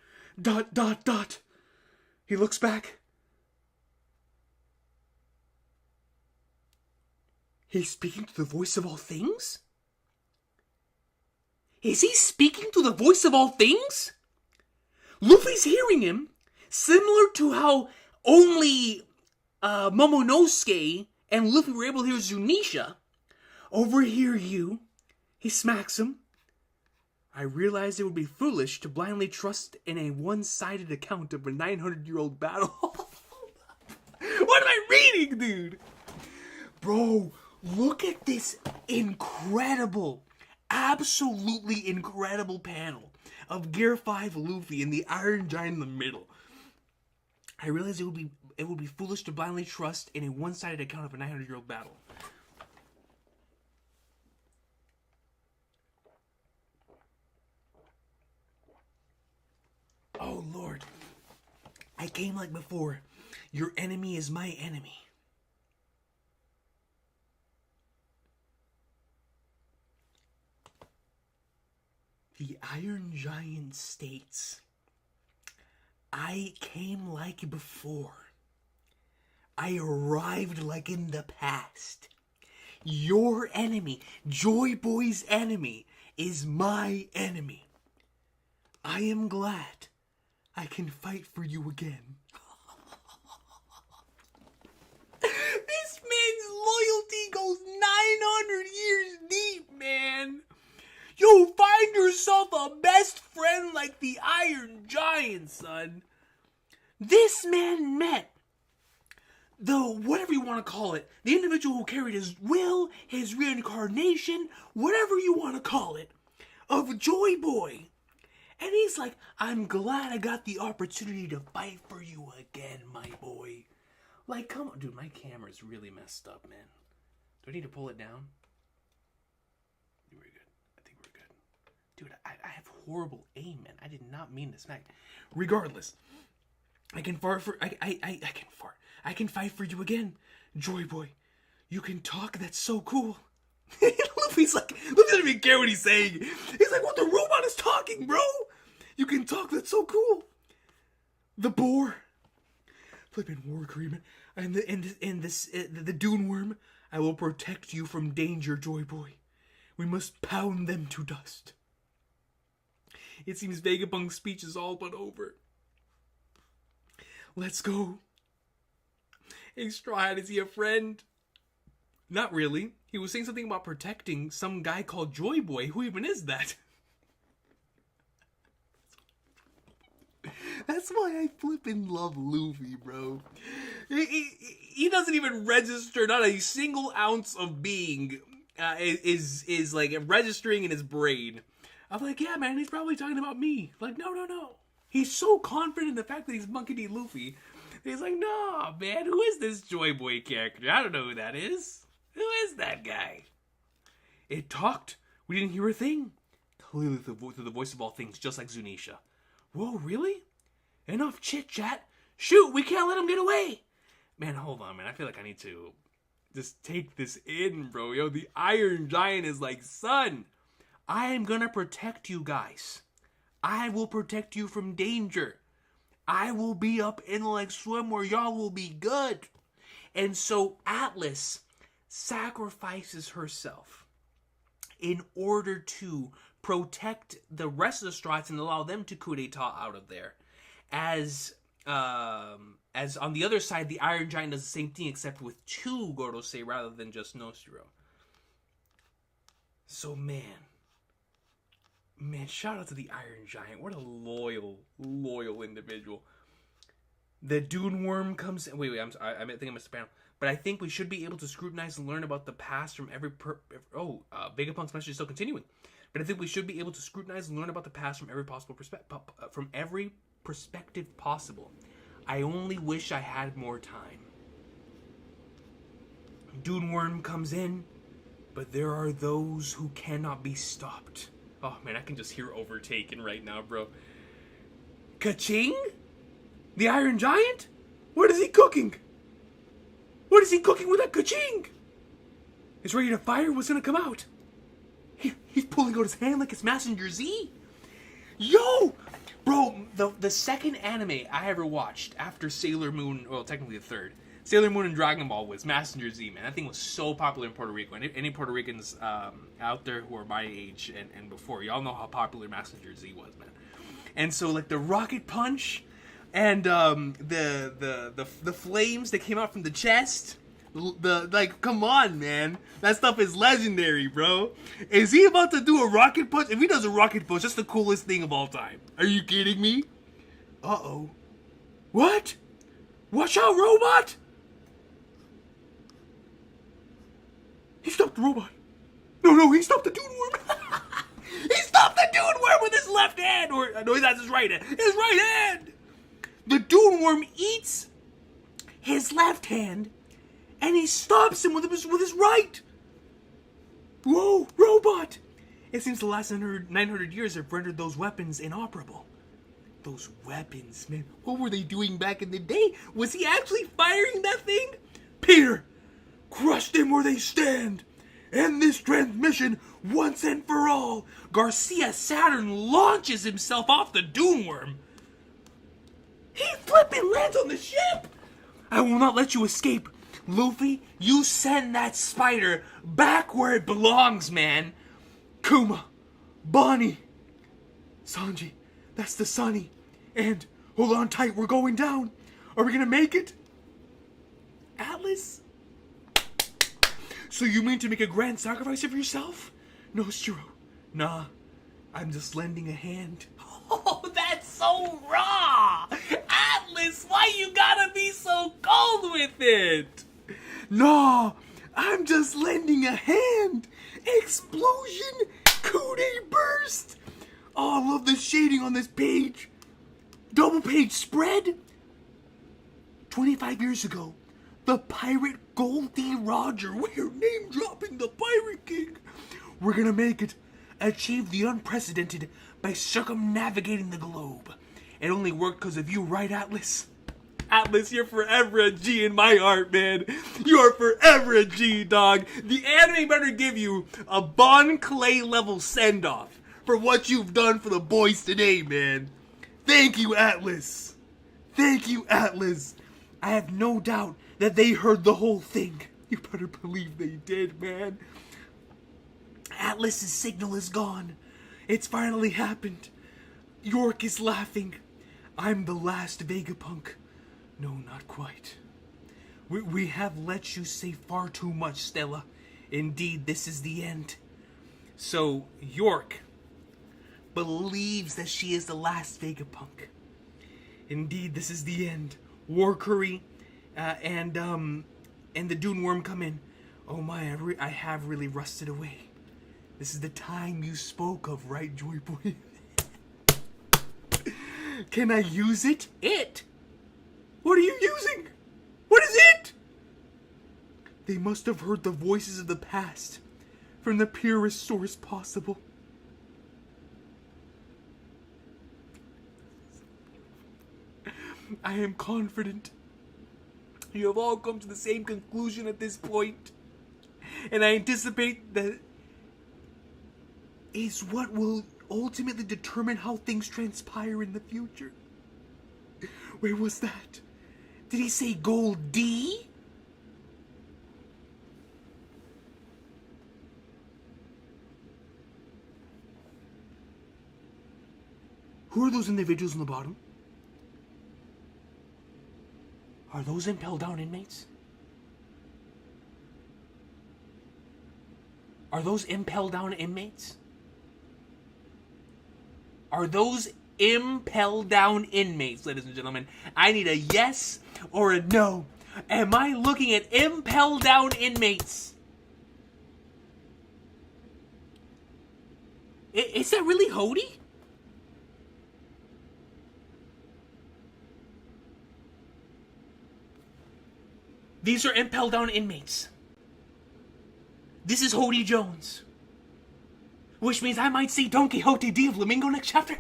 He looks back. He's speaking to the voice of all things? Is he speaking to the voice of all things? Luffy's hearing him, similar to how only Momonosuke and Luffy were able to hear Zunisha. Overhear you. He smacks him. I realized it would be foolish to blindly trust in a one-sided account of a 900-year-old battle. What am I reading, dude? Bro, look at this incredible, absolutely incredible panel of Gear 5 Luffy and the Iron Giant in the middle. I realized it would be foolish to blindly trust in a one-sided account of a 900-year-old battle. Oh, Lord. I came like before. Your enemy is my enemy. The Iron Giant states, I came like before. I arrived like in the past. Your enemy, Joy Boy's enemy, is my enemy. I am glad I can fight for you again. This man's loyalty goes 900 years deep, man. You find yourself a best friend like the Iron Giant, son. This man met whatever you want to call it, the individual who carried his will, his reincarnation, whatever you want to call it, of Joy Boy. And he's like, I'm glad I got the opportunity to fight for you again, my boy. Like, come on. Dude, my camera's really messed up, man. Do I need to pull it down? We're good. I think we're good. Dude, I have horrible aim, man. I did not mean to smack. Regardless, I can fart for... I can fart. I can fight for you again, Joy Boy. You can talk? That's so cool. Luffy doesn't even care what he's saying. He's like, what, the robot is talking, bro? You can talk, that's so cool. The boar. Flipping war agreement. And the dune worm. I will protect you from danger, Joy Boy. We must pound them to dust. It seems Vegapunk's speech is all but over. Let's go. Hey, Straw Hat, is he a friend? Not really. He was saying something about protecting some guy called Joy Boy. Who even is that? That's why I flippin' love Luffy, bro. He doesn't even register, not a single ounce of being is like registering in his brain. I'm like, yeah, man, he's probably talking about me. Like, no. He's so confident in the fact that he's Monkey D. Luffy. He's like, no, man, who is this Joy Boy character? I don't know who that is. Who is that guy? It talked. We didn't hear a thing. Clearly through the voice of all things, just like Zunisha. Whoa, really? Enough chit-chat. Shoot, we can't let him get away. Man, hold on, man. I feel like I need to just take this in, bro. Yo, the Iron Giant is like, son, I am gonna protect you guys. I will protect you from danger. I will be up Intellect Swim where y'all will be good. And so Atlas sacrifices herself in order to protect the rest of the Strats and allow them to coup d'etat out of there. As on the other side, the Iron Giant does the same thing, except with 2 Gorosei rather than just Noshiro. So man, shout out to the Iron Giant. What a loyal individual. The Dune Worm comes in. Wait, I think I missed a panel. But I think we should be able to scrutinize and learn about the past from every... Vegapunk's message is still continuing. But I think we should be able to scrutinize and learn about the past from every possible perspective possible. I only wish I had more time. Dune Worm comes in, but there are those who cannot be stopped. Oh man, I can just hear Overtaken right now, bro. Ka-ching? The Iron Giant? What is he cooking? What is he cooking with that ka-ching? He's ready to fire. What's gonna come out? He's pulling out his hand like it's Messenger Z. Yo! Bro, the second anime I ever watched after Sailor Moon, well, technically the third, Sailor Moon and Dragon Ball was Messenger Z, man. That thing was so popular in Puerto Rico. Any Puerto Ricans out there who are my age and before, y'all know how popular Messenger Z was, man. And so, like, the rocket punch and the flames that came out from the chest, come on, man. That stuff is legendary, bro. Is he about to do a rocket punch? If he does a rocket punch, that's the coolest thing of all time. Are you kidding me? Uh-oh. What? Watch out, robot! He stopped the robot. No, he stopped the Dune Worm. He stopped the Dune Worm with his left hand. Or, no, that's his right hand. His right hand! The Dune Worm eats his left hand, and he stops him with his right. Whoa, robot! It seems the last 900 years have rendered those weapons inoperable. Those weapons, man. What were they doing back in the day? Was he actually firing that thing? Peter, crush them where they stand. End this transmission once and for all. Garcia Saturn launches himself off the Dune Worm. He flipping lands on the ship. I will not let you escape. Luffy, you send that spider back where it belongs, man. Kuma, Bonnie, Sanji, that's the Sunny. And, hold on tight, we're going down. Are we gonna make it? Atlas? So you mean to make a grand sacrifice of yourself? No, Shiro. Nah, I'm just lending a hand. Oh, that's so raw! Atlas, why you gotta be so cold with it? Nah, I'm just lending a hand. Explosion, coup-de burst. Oh, I love the shading on this page. Double page spread. 25 years ago, the pirate Goldie Roger. We're name dropping the Pirate King. We're gonna make it. Achieve the unprecedented by circumnavigating the globe. It only worked because of you, right, Atlas? Atlas, you're forever a G in my heart, man. You are forever a G, dog. The anime better give you a Bon Clay level send-off for what you've done for the boys today, man. Thank you, Atlas. Thank you, Atlas. I have no doubt that they heard the whole thing. You better believe they did, man. Atlas's signal is gone. It's finally happened. York is laughing. I'm the last Vegapunk. No, not quite. We have let you say far too much, Stella. Indeed, this is the end. So, York believes that she is the last Vegapunk. Indeed, this is the end. War Curry and the Dune Worm come in. Oh my, I have really rusted away. This is the time you spoke of, right, Joy Boy? Can I use it? It? What are you using? What is it? They must have heard the voices of the past from the purest source possible. I am confident You have all come to the same conclusion at this point. And I anticipate that is what will ultimately determine how things transpire in the future. Where was that? Did he say goal D? Who are those individuals on the bottom? Are those impel down inmates? Are those impel down inmates? Are those impel down inmates, ladies and gentlemen? I need a yes or a no. Am I looking at impel down inmates? Is that really Hody? These are impel down inmates. This is Hody Jones. Which means I might see Don Quixote D. Flamingo next chapter.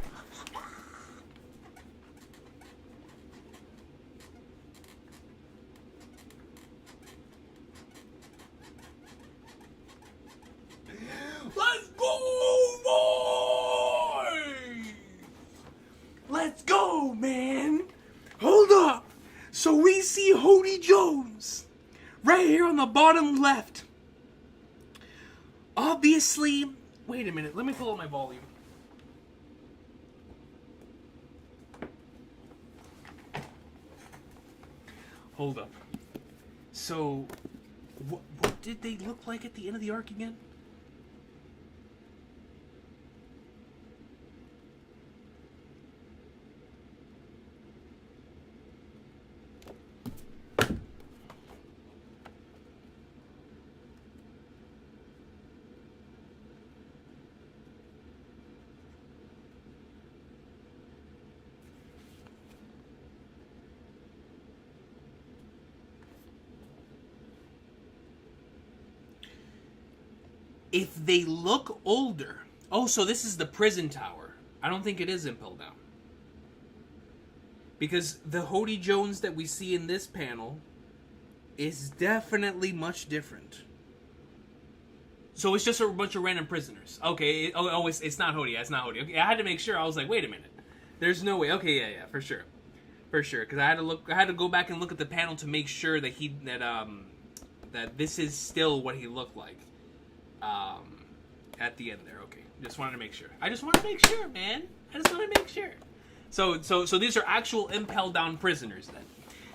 Let's go, boys! Let's go, man! Hold up! So we see Hody Jones right here on the bottom left. Obviously, wait a minute, let me pull up my volume. Hold up. So, what did they look like at the end of the arc again? If they look older... Oh, so this is the prison tower. I don't think it is Impel Down. Because the Hody Jones that we see in this panel is definitely much different. So it's just a bunch of random prisoners. Okay, it's not Hody. It's not Hody. Okay, I had to make sure. I was like, wait a minute. There's no way. Okay, yeah, for sure. For sure. Because I had to go back and look at the panel to make sure that that this is still what he looked like. At the end there, okay. Just wanted to make sure. I just want to make sure, man. I just want to make sure. So these are actual Impel Down prisoners then.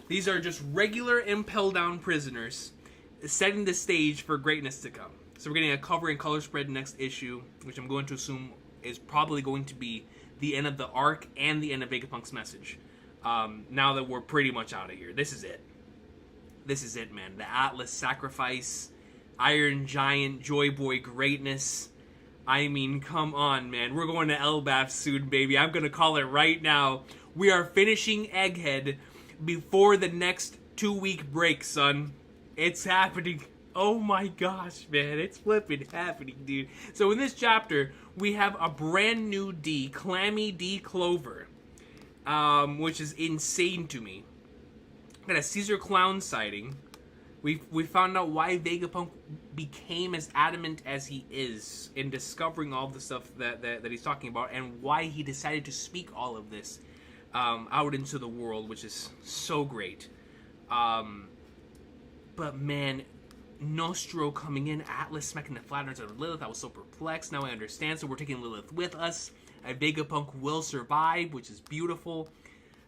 These are just regular Impel Down prisoners setting the stage for greatness to come. So we're getting a cover and color spread next issue, which I'm going to assume is probably going to be the end of the arc and the end of Vegapunk's message. Now that we're pretty much out of here. This is it. This is it, man. The Atlas sacrifice... Iron Giant, Joy Boy greatness. I mean, come on, man. We're going to Elbaf soon, baby. I'm going to call it right now. We are finishing Egghead before the next 2-week break, son. It's happening. Oh my gosh, man. It's flipping happening, dude. So in this chapter, we have a brand new D, Clammy D Clover, which is insane to me. Got a Caesar Clown sighting. We found out why Vegapunk became as adamant as he is in discovering all the stuff that he's talking about, and why he decided to speak all of this out into the world, which is so great. But man, Nostro coming in, Atlas smacking the flat irons of Lilith. I was so perplexed. Now I understand. So we're taking Lilith with us. Vegapunk will survive, which is beautiful.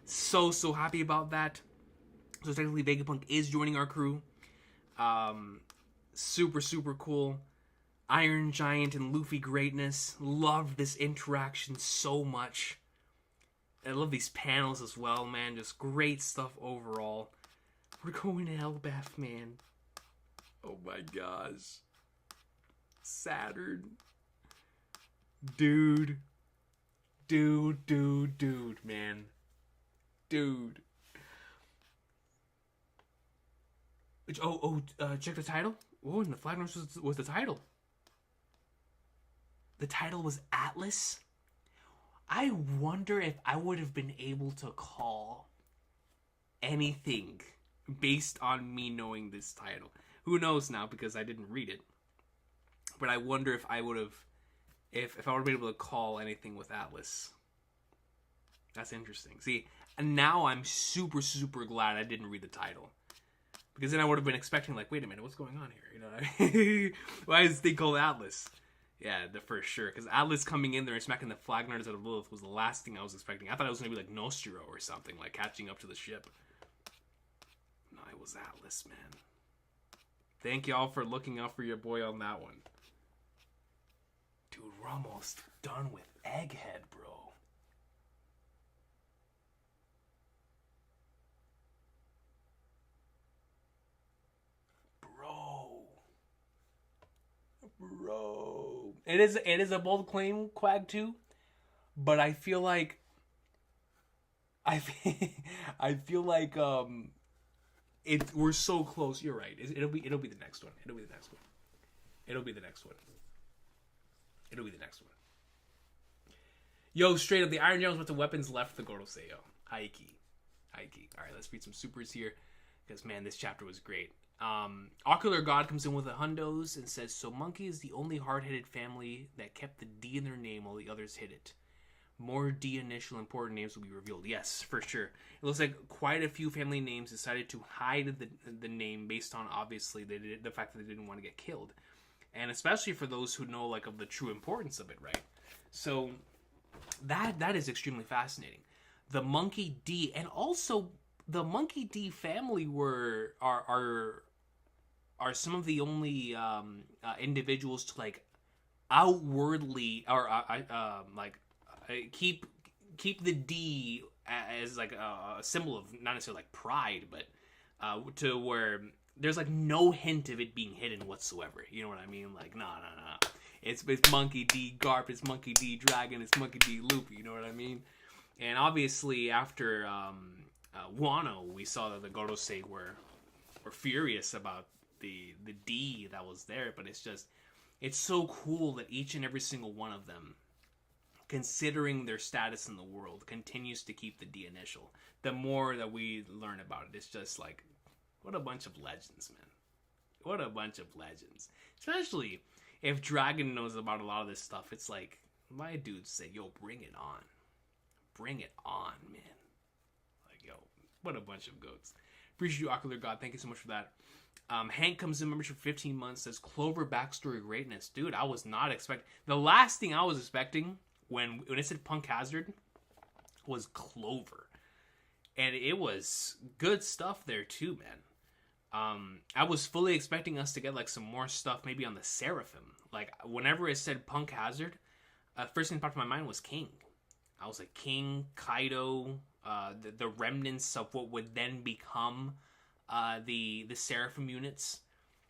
So happy about that. So technically Vegapunk is joining our crew. Super cool. Iron Giant and Luffy greatness. Love this interaction so much. I love these panels as well, man. Just great stuff overall. We're going to Elbaf, man. Oh my gosh. Saturn. Dude, man. Dude. Check the title. Oh, and the flag was the title. The title was Atlas. I wonder if I would have been able to call anything based on me knowing this title. Who knows now, because I didn't read it. But I wonder if I would have, if I would have been able to call anything with Atlas. That's interesting. See, and now I'm super, super glad I didn't read the title. Because then I would have been expecting, like, wait a minute, what's going on here? You know what I mean? Why is this thing called Atlas? Yeah, for sure. Because Atlas coming in there and smacking the Flagners out of Lilith was the last thing I was expecting. I thought it was going to be like Nostro or something, like catching up to the ship. No, it was Atlas, man. Thank y'all for looking out for your boy on that one. Dude, we're almost done with Egghead, bro. Bro. It is a bold claim, Quag 2, but I feel like I feel like we're so close. You're right. It'll be the next one. It'll be the next one. Yo, straight up, the Iron Jones with the weapons left the Goroseo. Haiki. All right, let's read some supers here, because man, this chapter was great. Ocular God comes in with the hundos and says, so Monkey is the only hard-headed family that kept the D in their name while the others hid it. More D initial important names will be revealed. Yes, for sure. It looks like quite a few family names decided to hide the name based on, obviously, the fact that they didn't want to get killed. And especially for those who know, like, of the true importance of it, right? So that is extremely fascinating. The Monkey D, and also the Monkey D family are some of the only individuals to, like, outwardly or keep the D as like a symbol of not necessarily like pride, but to where there's like no hint of it being hidden whatsoever. You know what I mean? Like, no. It's Monkey D Garp, it's Monkey D Dragon, it's Monkey D Loopy. You know what I mean? And obviously after Wano, we saw that the Gorosei were furious about the D that was there, but it's so cool that each and every single one of them, considering their status in the world, continues to keep the D initial. The more that we learn about it, it's just like, what a bunch of legends, man. What a bunch of legends. Especially if Dragon knows about a lot of this stuff. It's like, my dudes say, yo, bring it on. Bring it on, man. Like, yo, what a bunch of goats. Appreciate you, Ocular God. Thank you so much for that. Hank comes in membership for 15 months, says Clover backstory greatness. Dude, I was not expecting. The last thing I was expecting when it said Punk Hazard was Clover. And it was good stuff there too, man. I was fully expecting us to get like some more stuff maybe on the Seraphim. Like whenever it said Punk Hazard, first thing that popped in my mind was King. I was like King, Kaido, the remnants of what would then become the Seraphim units.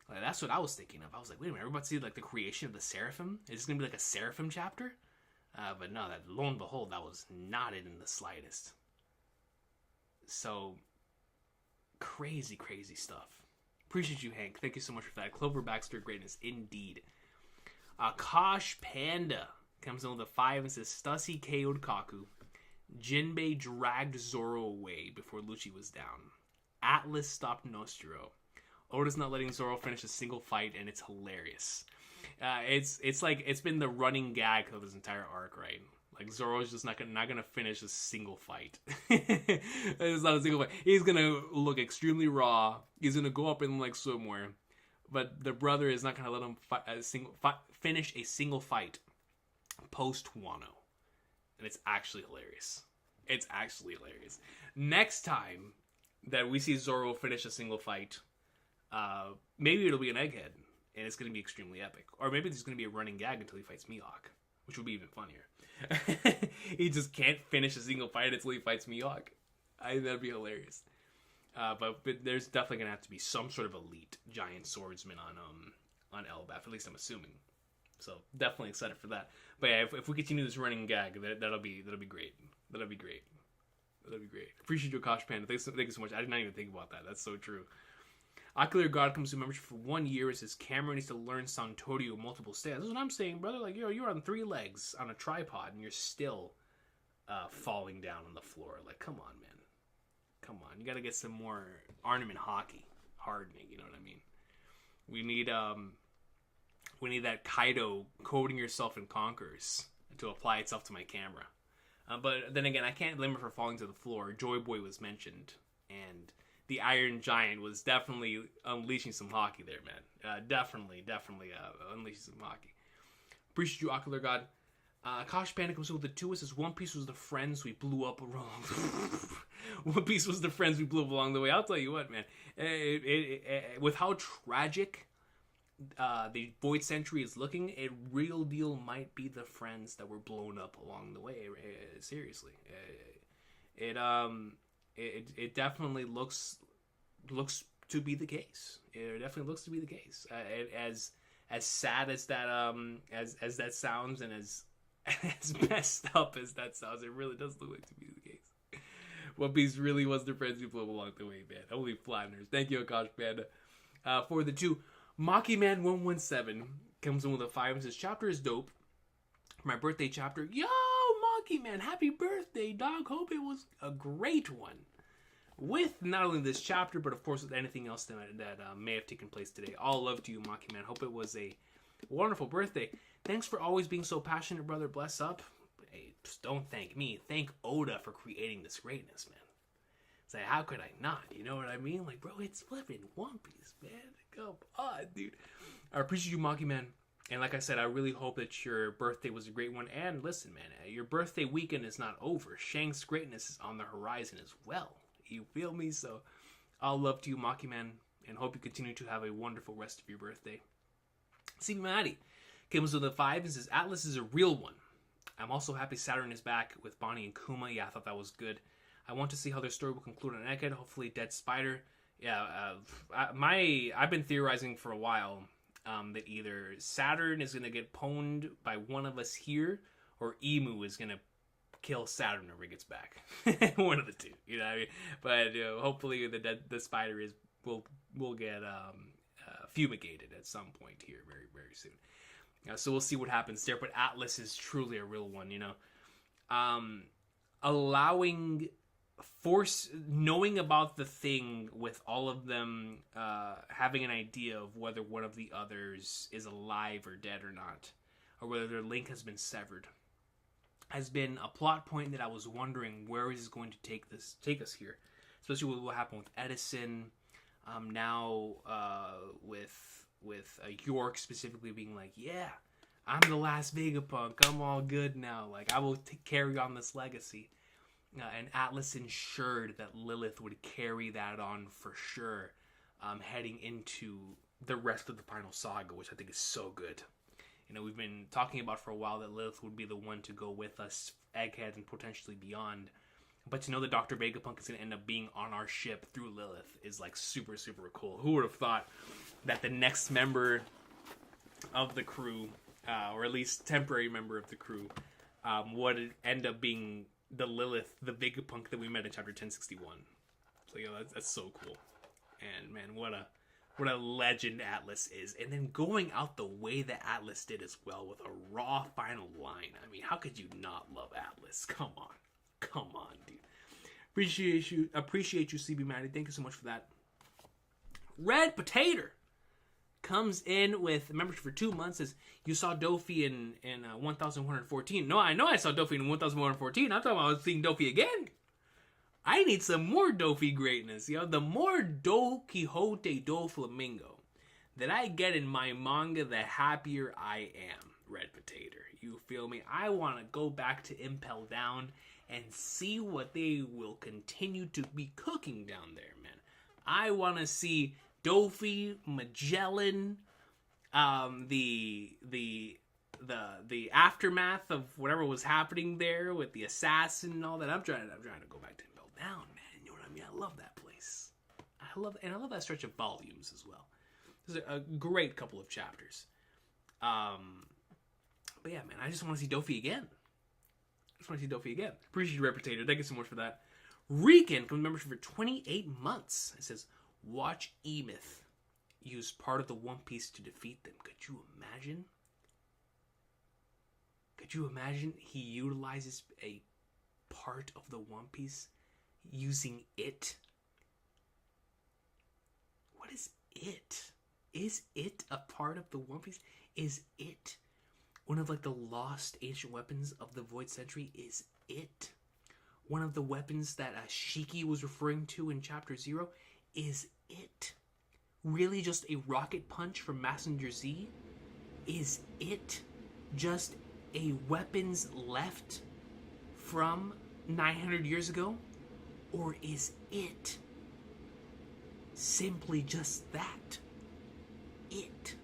Like, that's what I was thinking of. I was like, wait a minute, we're about to see like the creation of the Seraphim? Is this gonna be like a Seraphim chapter? But no, that lo and behold, that was not it in the slightest. So crazy stuff. Appreciate you, Hank. Thank you so much for that. Clover backstory greatness indeed. Akash Panda comes in with a 5 and says Stussy KO'd Kaku. Jinbei dragged Zoro away before Lucci was down. Atlas stopped Nostro. Oda's not letting Zoro finish a single fight, and it's hilarious. It's like it's been the running gag of this entire arc, right? Like Zoro's just not gonna finish a single fight. It's not a single fight. He's gonna look extremely raw. He's gonna go up and like somewhere, but the brother is not gonna let him finish a single fight post Wano, and it's actually hilarious. It's actually hilarious. Next time that we see Zoro finish a single fight, maybe it'll be an egghead, and it's going to be extremely epic. Or maybe there's going to be a running gag until he fights Mihawk, which would be even funnier. He just can't finish a single fight until he fights Mihawk. That'd be hilarious. But there's definitely going to have to be some sort of elite giant swordsman on Elbaf, at least I'm assuming. So definitely excited for that. But yeah, if we continue this running gag, that'll be great. That'll be great. Appreciate you, Akash Panda. Thank you so much. I did not even think about that. That's so true. Ocular God comes to membership for 1 year. It says Cameron needs to learn Santorio multiple stands. That's what I'm saying, brother. Like, you're on 3 legs on a tripod and you're still falling down on the floor. Like, come on, man. Come on, you got to get some more ornament hockey hardening. You know what I mean? We need that Kaido coating yourself in Conquerors to apply itself to my camera. But then again, I can't blame her for falling to the floor. Joy Boy was mentioned, and the Iron Giant was definitely unleashing some hockey there, man. Definitely unleashing some hockey. Appreciate you, Ocular God. Kosh Panda comes with the 2. It says, One Piece was the friends we blew up along. One Piece was the friends we blew up along the way. I'll tell you what, man. With how tragic the Void Century is looking, it real deal might be the friends that were blown up along the way. Seriously, it definitely looks to be the case. It definitely looks to be the case. As sad as that as that sounds, and as messed up as that sounds, it really does look like to be the case. One Piece really was the friends who blew up along the way, man. Holy flatteners. Thank you, Akash Panda. For the 2. Maki Man 117 comes in with a 5 and says, chapter is dope. My birthday chapter. Yo, Maki Man, happy birthday, dog. Hope it was a great one. With not only this chapter, but of course with anything else that may have taken place today. All love to you, Maki Man. Hope it was a wonderful birthday. Thanks for always being so passionate, brother. Bless up. Hey, don't thank me. Thank Oda for creating this greatness, man. It's like, how could I not? You know what I mean? Like, bro, it's flipping One Piece, man. Come on, dude. I appreciate you, Maki Man. And like I said, I really hope that your birthday was a great one. And listen, man, your birthday weekend is not over. Shank's greatness is on the horizon as well. You feel me? So, all love to you, Maki Man. And hope you continue to have a wonderful rest of your birthday. CB Maddie comes with a 5 and says, Atlas is a real one. I'm also happy Saturn is back with Bonnie and Kuma. Yeah, I thought that was good. I want to see how their story will conclude on Egghead. Hopefully Dead Spider. Yeah, I've been theorizing for a while that either Saturn is going to get pwned by one of us here, or Emu is going to kill Saturn whenever he gets back. One of the two, you know what I mean? But hopefully the Spider will get fumigated at some point here very, very soon. So we'll see what happens there. But Atlas is truly a real one, you know. Knowing about the thing with all of them having an idea of whether one of the others is alive or dead or not, or whether their link has been severed, has been a plot point that I was wondering where is going to take us here, especially with what happened with Edison, now with York specifically being like, yeah, I'm the last Vegapunk, I'm all good now, like I will carry on this legacy. And Atlas ensured that Lilith would carry that on for sure, heading into the rest of the final saga, which I think is so good. You know, we've been talking about for a while that Lilith would be the one to go with us, Egghead, and potentially beyond. But to know that Dr. Vegapunk is going to end up being on our ship through Lilith is like super, super cool. Who would have thought that the next member of the crew, or at least temporary member of the crew, would end up being the Lilith, the Vegapunk that we met in chapter 1061. So yeah, that's so cool. And man, what a legend Atlas is. And then going out the way that Atlas did as well with a raw final line. I mean, how could you not love Atlas? Come on, dude. Appreciate you, CB Matty. Thank you so much for that. Red Potato comes in with a membership for 2 months. Says, you saw Dofi in 1114. No, I know I saw Dofi in 1114. I'm talking about seeing Dofi again. I need some more Dofi greatness. You know, the more Do Quixote Do Flamingo that I get in my manga, the happier I am, Red Potato. You feel me? I want to go back to Impel Down and see what they will continue to be cooking down there, man. I want to see Dofi, Magellan, the aftermath of whatever was happening there with the assassin and all that. I'm trying to go back to Impel Down, man. You know what I mean? I love that place. I love that stretch of volumes as well. There's a great couple of chapters. But yeah, man, I just want to see Dofi again. Appreciate you, Red Potato. Thank you so much for that. Recon comes membership for 28 months. It says, watch Emeth use part of the One Piece to defeat them. Could you imagine? He utilizes a part of the One Piece? using it. What is it? Is it a part of the One Piece? Is it one of like the lost ancient weapons of the Void Century? Is it one of the weapons that Shiki was referring to in Chapter 0? Is it really just a rocket punch from Messenger Z? Is it just a weapons left from 900 years ago? Or is it simply just that? It.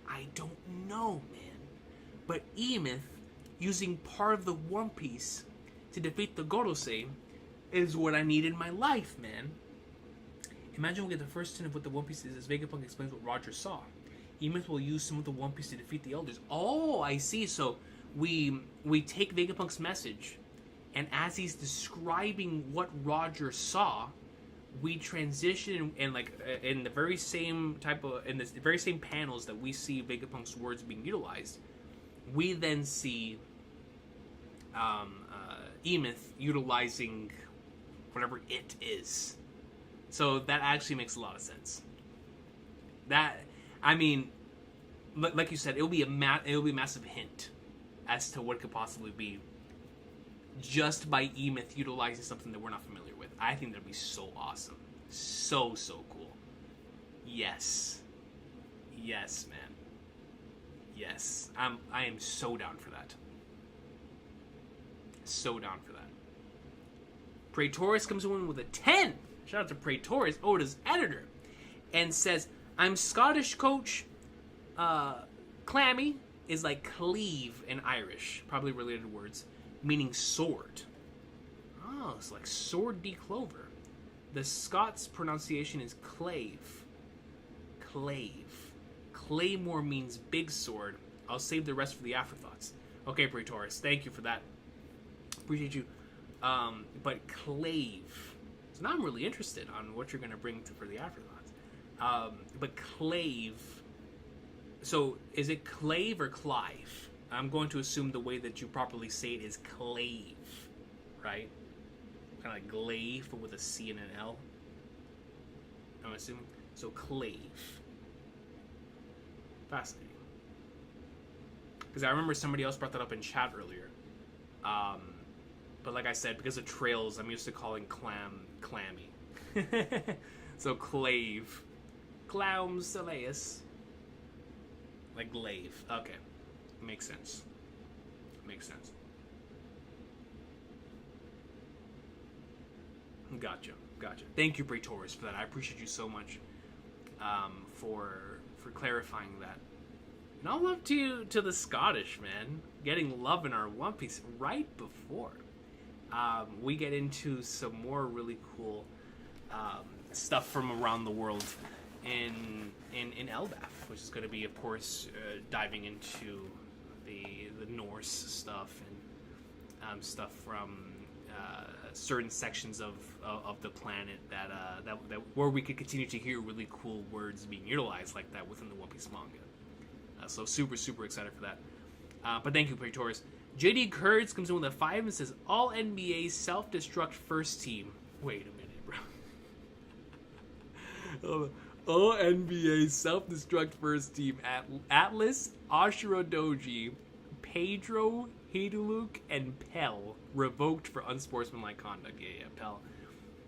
I don't know, man. But Emeth, using part of the One Piece to defeat the Gorosei, is what I need in my life, man. Imagine we get the first tenet of what the One Piece is as Vegapunk explains what Roger saw. Emeth will use some of the One Piece to defeat the Elders. Oh, I see. So we take Vegapunk's message, and as he's describing what Roger saw, we transition and like in the very same panels that we see Vegapunk's words being utilized, we then see Emeth utilizing whatever it is. So that actually makes a lot of sense. That, I mean, like you said, it'll be a massive hint as to what it could possibly be just by Emeth utilizing something that we're not familiar with. I think that'd be so awesome. So cool. Yes, man. Yes. I am so down for that. So down for that. Praetorius comes in with a 10. Shout out to Praetorius, Oda's editor, and says, I'm Scottish, coach. Clammy is like cleave in Irish, probably related words, meaning sword. Oh, it's like sword D Clover. The Scots pronunciation is clave. Clave. Claymore means big sword. I'll save the rest for the afterthoughts. Okay, Praetorius, thank you for that. Appreciate you. But clave. So now I'm really interested on what you're going to bring for the afterthoughts. But clave. So is it clave or clive? I'm going to assume the way that you properly say it is clave, right? Kind of like glaive, but with a C and an L. I'm assuming. So clave. Fascinating. Because I remember somebody else brought that up in chat earlier. But like I said, because of trails, I'm used to calling clam clammy. So clave. Clown Saleus. Like glaive. Okay. Makes sense. Makes sense. Gotcha. Thank you, Praetorius, for that. I appreciate you so much for clarifying that. And all love to the Scottish, man. Getting love in our One Piece right before we get into some more really cool stuff from around the world in Elbaf, which is going to be, of course, diving into the Norse stuff and stuff from certain sections of the planet that where we could continue to hear really cool words being utilized like that within the One Piece manga. So super excited for that. But thank you, Praetorius. JD Kurtz comes in with a 5 and says, all NBA self-destruct first team. Wait a minute, bro. All NBA self-destruct first team at Atlas, Ashura Doji, Pedro, Hidaluk, and Pell revoked for unsportsmanlike conduct. Yeah, Pell.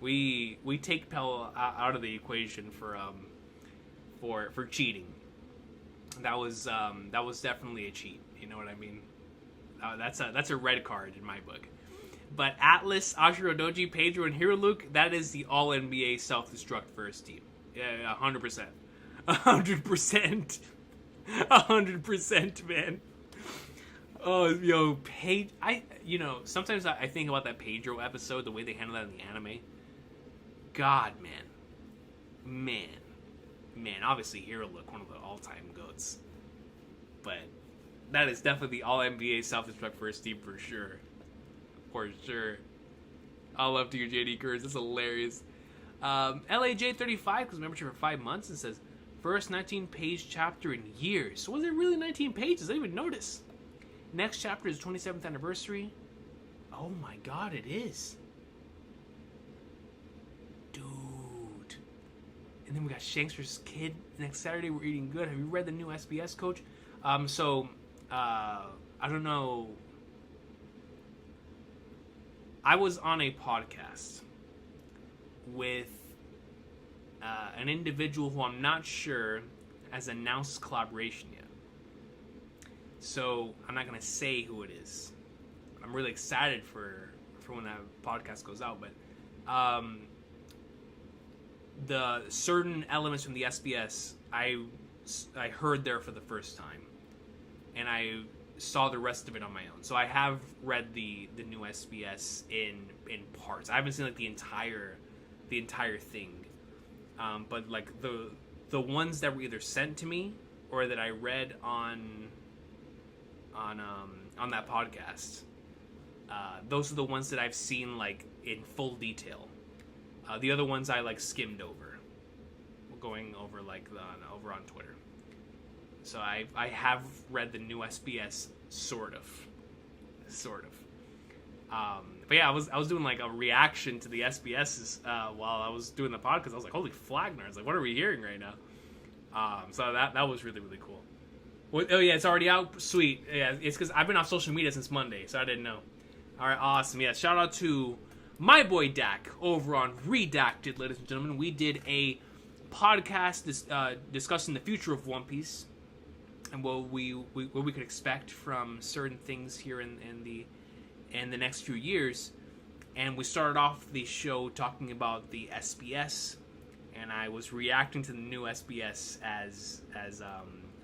We take Pell out of the equation for cheating. That was definitely a cheat. You know what I mean? That's a red card in my book. But Atlas, Ashura Doji, Pedro, and Hiraluk, that is the all NBA self-destruct first team. Yeah, 100%. 100%. 100%, man. Oh, yo, sometimes I think about that Pedro episode, the way they handle that in the anime. God, man. Obviously, Hiraluk, one of the all-time goats. But that is definitely the all-NBA self-destruct first team for sure. For sure. All up to you, JD Kurtz. That's hilarious. LAJ35 comes membership for 5 months and says, first 19-page chapter in years. So was it really 19 pages? I didn't even notice. Next chapter is 27th anniversary. Oh my god, it is. dude. And then we got Shanks vs. Kid next Saturday. We're eating good. Have you read the new SBS, Coach? I don't know. I was on a podcast with an individual who I'm not sure has announced collaboration yet. So I'm not going to say who it is. I'm really excited for when that podcast goes out. But the certain elements from the SBS I heard there for the first time. And I saw the rest of it on my own. So I have read the new SBS in parts. I haven't seen like the entire thing. But like the ones that were either sent to me or that I read on that podcast, those are the ones that I've seen like in full detail. The other ones I like skimmed over, going over like over on Twitter. So I have read the new SBS sort of. But yeah, I was doing like a reaction to the SBS's while I was doing the podcast. I was like, holy flagnards, like what are we hearing right now? So that was really, really cool. Well, oh yeah, it's already out. Sweet. Yeah, it's because I've been off social media since Monday, so I didn't know. All right, awesome. Yeah, shout out to my boy Dak over on Redacted, ladies and gentlemen. We did a podcast discussing the future of One Piece and what we could expect from certain things here in the next few years. And we started off the show talking about the SBS, and I was reacting to the new SBS as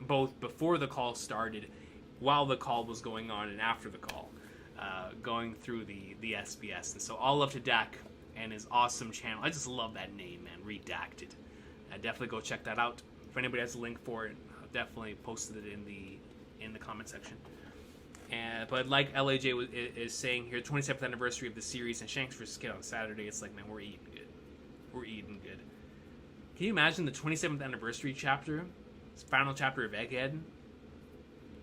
both before the call started, while the call was going on, and after the call, going through the SBS. And so all love to Dak and his awesome channel. I just love that name, man. Redacted. Definitely go check that out. If anybody has a link for it, I've definitely posted it in the comment section. But like LAJ is saying here, 27th anniversary of the series and Shanks vs. Kid on Saturday. It's like, man, we're eating good. We're eating good. Can you imagine the 27th anniversary chapter? It's the final chapter of Egghead.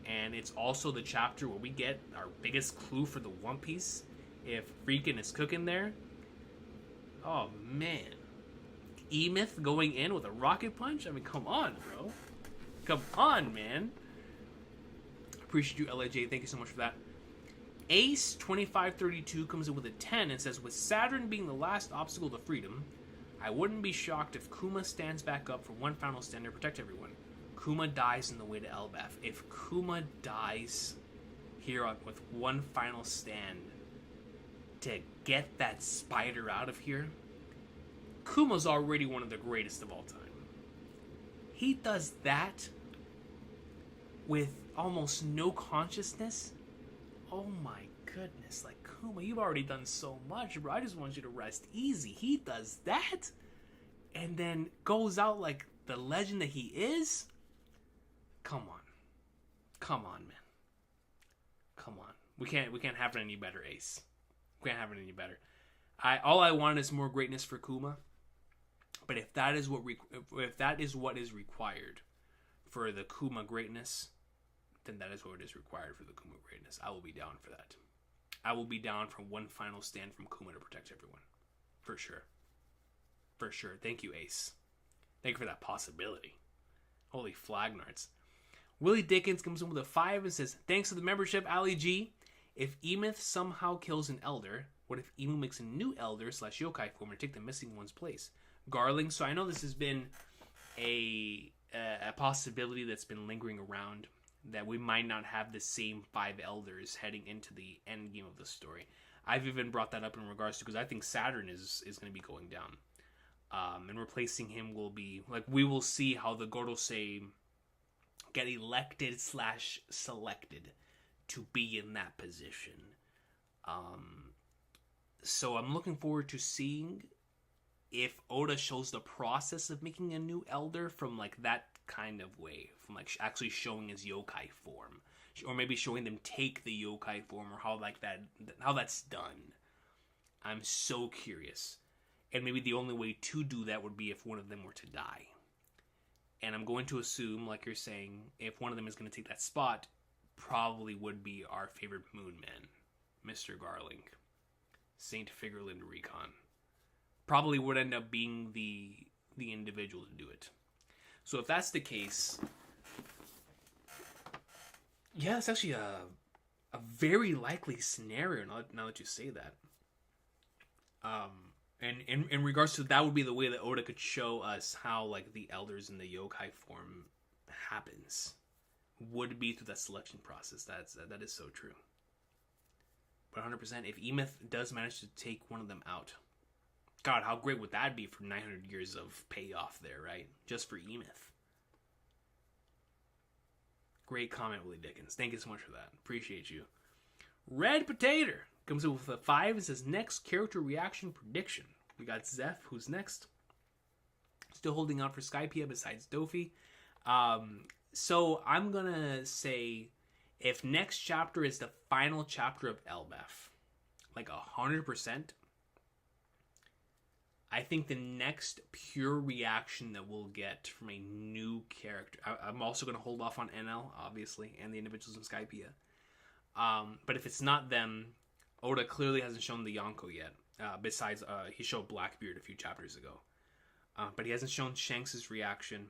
And it's also the chapter where we get our biggest clue for the One Piece. If Recon is cooking there. Oh, man. E-Myth going in with a rocket punch? I mean, come on, bro. Come on, man. Appreciate you, LAJ. Thank you so much for that. Ace2532 comes in with a 10 and says, with Saturn being the last obstacle to freedom, I wouldn't be shocked if Kuma stands back up for one final stand to protect everyone. Kuma dies on the way to Elbaf. If Kuma dies here with one final stand to get that spider out of here, Kuma's already one of the greatest of all time. He does that with almost no consciousness. Oh my goodness, like Kuma, you've already done so much, bro. I just want you to rest easy. He does that and then goes out like the legend that he is. Come on, man. Come on. We can't have it any better, Ace. We can't have it any better. All I want is more greatness for Kuma. But if that is what is required for the Kuma greatness, then that is what is required for the Kuma greatness. I will be down for that. I will be down for one final stand from Kuma to protect everyone. For sure. For sure. Thank you, Ace. Thank you for that possibility. Holy flagnards. Willie Dickens comes in with a 5 and says, thanks to the membership, Ali G. If E-Myth somehow kills an elder, what if Emu makes a new elder / yokai form to take the missing one's place? Garling. So I know this has been a possibility that's been lingering around, that we might not have the same 5 elders heading into the end game of the story. I've even brought that up in regards to, because I think Saturn is going to be going down. And replacing him will be, like, we will see how the Gorosei get elected / selected to be in that position. So I'm looking forward to seeing if Oda shows the process of making a new elder from like that kind of way, from like actually showing his yokai form, or maybe showing them take the yokai form, or how that's done. I'm so curious. And maybe the only way to do that would be if one of them were to die. And I'm going to assume, like you're saying, if one of them is going to take that spot, probably would be our favorite Moon Man, Mr. Garling, Saint Figurland Recon. probably would end up being the individual to do it. So if that's the case, yeah, it's actually a very likely scenario. Now that you say that, and in regards to that, would be the way that Oda could show us how like the elders in the yokai form happens, would be through that selection process. That is so true. But 100%, if Emeth does manage to take one of them out, God, how great would that be for 900 years of payoff there, right? Just for Emeth. Great comment, Willie Dickens. Thank you so much for that. Appreciate you. Red Potato comes in with a 5 and says, next character reaction prediction. We got Zeph, who's next. Still holding out for Skypiea besides Dofi. So I'm going to say, if next chapter is the final chapter of Elbaf, like 100%, I think the next pure reaction that we'll get from a new character, I'm also going to hold off on NL, obviously, and the individuals in Skypiea. But if it's not them, Oda clearly hasn't shown the Yonko yet. Besides, he showed Blackbeard a few chapters ago. But he hasn't shown Shanks' reaction.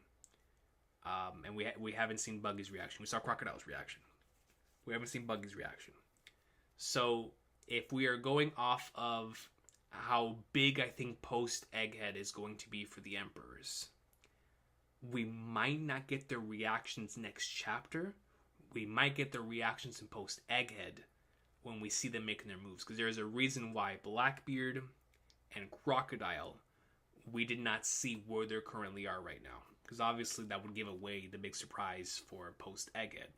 And we haven't seen Buggy's reaction. We saw Crocodile's reaction. We haven't seen Buggy's reaction. So, if we are going off of how big I think post-Egghead is going to be for the Emperors, we might not get their reactions next chapter. We might get their reactions in post-Egghead when we see them making their moves. Because there's a reason why Blackbeard and Crocodile, we did not see where they currently are right now. Because obviously that would give away the big surprise for post-Egghead.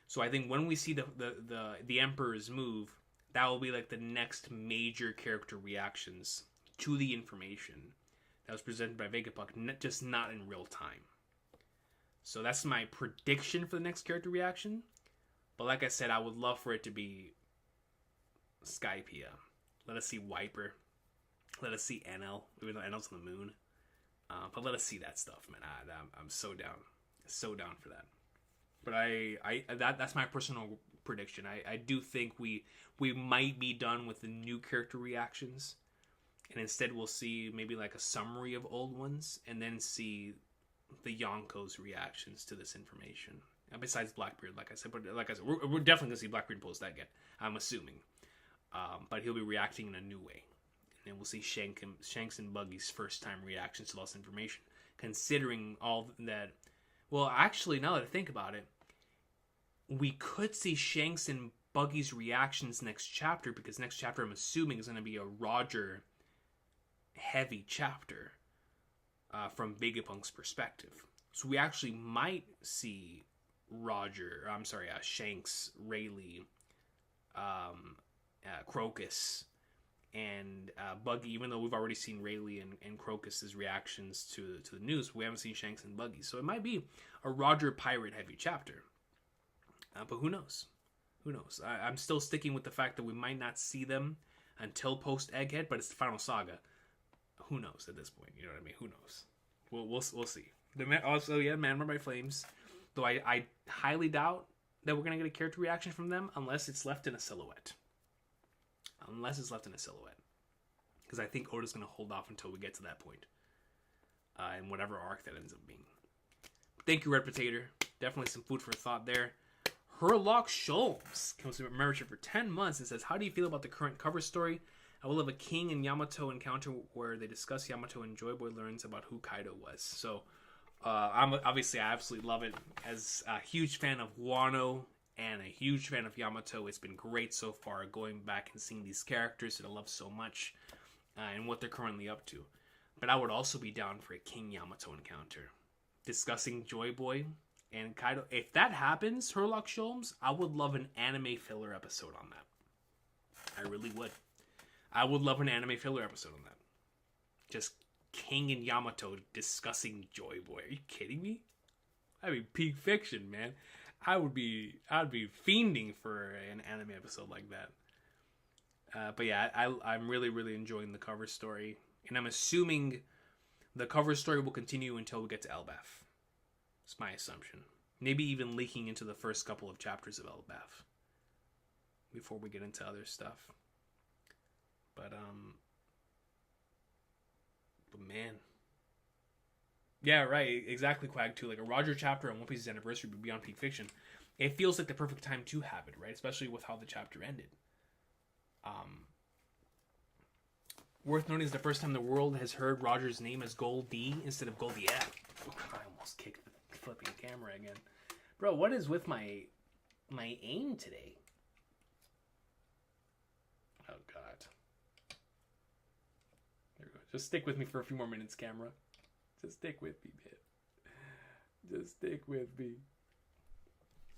So I think when we see the Emperor's move, that will be like the next major character reactions to the information that was presented by Vegapunk, just not in real time. So that's my prediction for the next character reaction. But like I said, I would love for it to be Skypiea. Let us see Wiper. Let us see NL, even though NL's on the moon. But let us see that stuff, man. I'm so down. So down for that. But that's my personal prediction. I do think we might be done with the new character reactions, and instead we'll see maybe like a summary of old ones, and then see the Yonko's reactions to this information. And besides Blackbeard, like I said, we're definitely gonna see Blackbeard post that again. I'm assuming, but he'll be reacting in a new way, and then we'll see Shanks and Buggy's first time reactions to lost information. Considering all that, well, actually, now that I think about it, we could see Shanks and Buggy's reactions next chapter, because next chapter, I'm assuming, is going to be a Roger heavy chapter from Vegapunk's perspective. So we actually might see Shanks, Rayleigh, Crocus, and Buggy, even though we've already seen Rayleigh and Crocus's reactions to the news, we haven't seen Shanks and Buggy. So it might be a Roger pirate heavy chapter. But who knows? Who knows? I'm still sticking with the fact that we might not see them until post-Egghead, but it's the final saga. Who knows at this point? You know what I mean? Who knows? We'll see. Also, yeah, Man by Flames. Though I highly doubt that we're going to get a character reaction from them unless it's left in a silhouette. Because I think Oda's going to hold off until we get to that point. In whatever arc that ends up being. Thank you, Red Potato. Definitely some food for thought there. Herlock Sholmes comes with a membership for 10 months and says, how do you feel about the current cover story? I will have a King and Yamato encounter where they discuss Yamato and Joy Boy learns about who Kaido was. So, I absolutely love it. As a huge fan of Wano and a huge fan of Yamato, it's been great so far going back and seeing these characters that I love so much and what they're currently up to. But I would also be down for a King Yamato encounter. Discussing Joy Boy and Kaido. If that happens, Herlock Sholmes, I would love an anime filler episode on that. I really would. I would love an anime filler episode on that. Just King and Yamato discussing Joy Boy. Are you kidding me? That'd be peak fiction, man. I'd be fiending for an anime episode like that. But yeah, I'm really, really enjoying the cover story. And I'm assuming the cover story will continue until we get to Elbaf. It's my assumption. Maybe even leaking into the first couple of chapters of Elbaf before we get into other stuff. But But man. Yeah, right. Exactly, Quag, too. Like a Roger chapter on One Piece's anniversary would be on Peak Fiction. It feels like the perfect time to have it, right? Especially with how the chapter ended. Worth noting is the first time the world has heard Roger's name as Gold D instead of Goldie F. I almost kicked the flipping camera again. Bro, what is with my aim today? Oh, God. There we go. Just stick with me for a few more minutes, camera. Just stick with me, man. Just stick with me.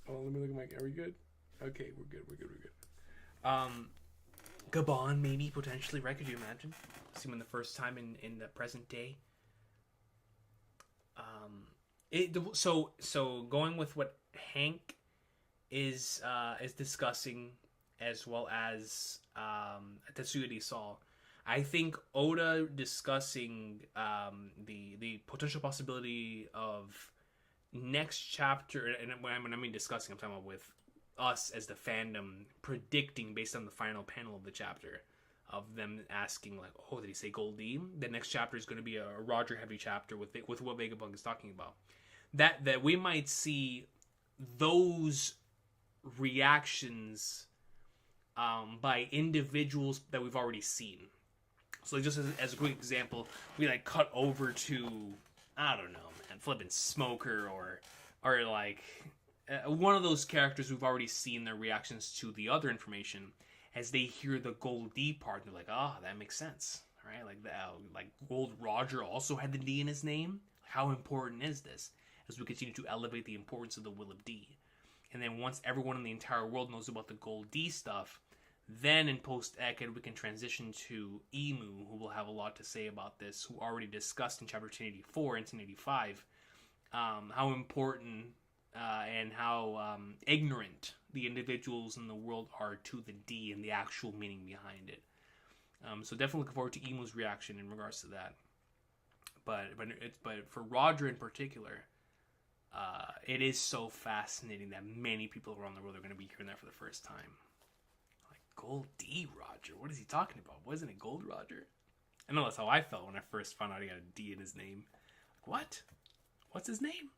Oh, let me look at my... Are we good? Okay, we're good. Gabon, maybe, potentially, right? Could you imagine? See him the first time in the present day. So going with what Hank is discussing, as well as Tetsuya saw, I think Oda discussing the potential possibility of next chapter, and when I mean discussing, I'm talking about with us as the fandom predicting based on the final panel of the chapter, of them asking like, oh, did he say Goldie? The next chapter is going to be a Roger heavy chapter with what Vegapunk is talking about. That we might see those reactions by individuals that we've already seen. So just as a quick example, we like cut over to, I don't know, man, flipping Smoker or like one of those characters we've already seen their reactions to the other information. As they hear the Gold D part, they're like, "Ah, oh, that makes sense, right?" Like Gold Roger also had the D in his name. How important is this? As we continue to elevate the importance of the Will of D, and then once everyone in the entire world knows about the Gold D stuff, then in post-Ekid we can transition to Emu, who will have a lot to say about this. Who already discussed in chapter 1084 and 1085 how important and how ignorant the individuals in the world are to the D and the actual meaning behind it. So definitely looking forward to Emu's reaction in regards to that. But for Roger in particular, it is so fascinating that many people around the world are going to be hearing that for the first time. Like, Gold D Roger? What is he talking about? Wasn't it Gold Roger? I know that's how I felt when I first found out he had a D in his name. Like, what? What's his name?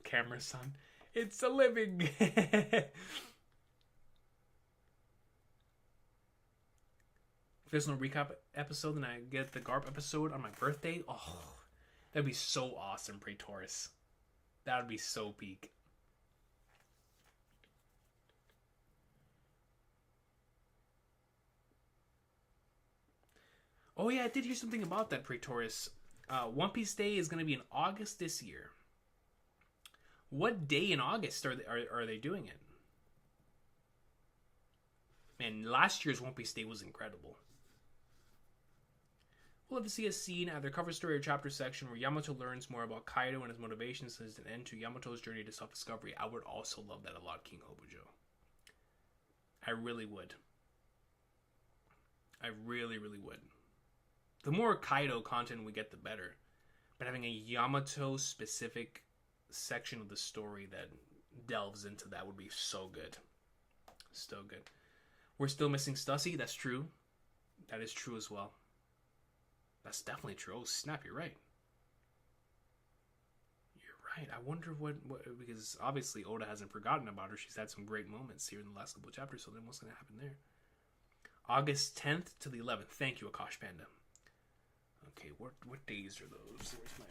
Camera son. It's a living. If there's no recap episode and I get the Garp episode on my birthday, oh, that'd be so awesome, Praetorus. That would be so peak. Oh yeah, I did hear something about that, Praetorus. One Piece Day is going to be in August this year. What day in August are they doing it? Man, last year's One Piece Day was incredible. We'll have to see a scene, either cover story or chapter section, where Yamato learns more about Kaido and his motivations as an end to Yamato's journey to self-discovery. I would also love that a lot, King Hobujo. I really would. I really, really would. The more Kaido content we get, the better. But having a Yamato-specific section of the story that delves into that would be so good. So good. We're still missing Stussy. That's true. That is true as well. That's definitely true. Oh, snap, you're right. You're right. I wonder what because obviously Oda hasn't forgotten about her. She's had some great moments here in the last couple of chapters, so then what's going to happen there? August 10th to the 11th. Thank you, Akash Panda. Okay, what days are those? Where's my...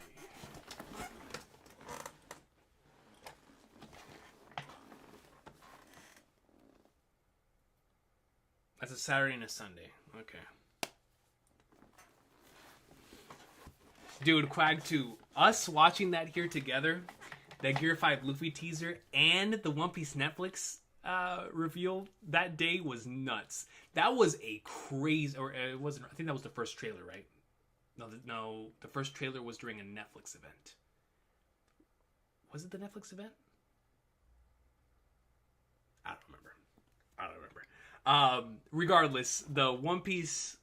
That's a Saturday and a Sunday. Okay. Dude, Quag 2, us watching that here together, that Gear 5 Luffy teaser, and the One Piece Netflix reveal, that day was nuts. That was a crazy, or it wasn't, I think that was the first trailer, right? No, the first trailer was during a Netflix event. Was it the Netflix event? I don't remember. Regardless, the One Piece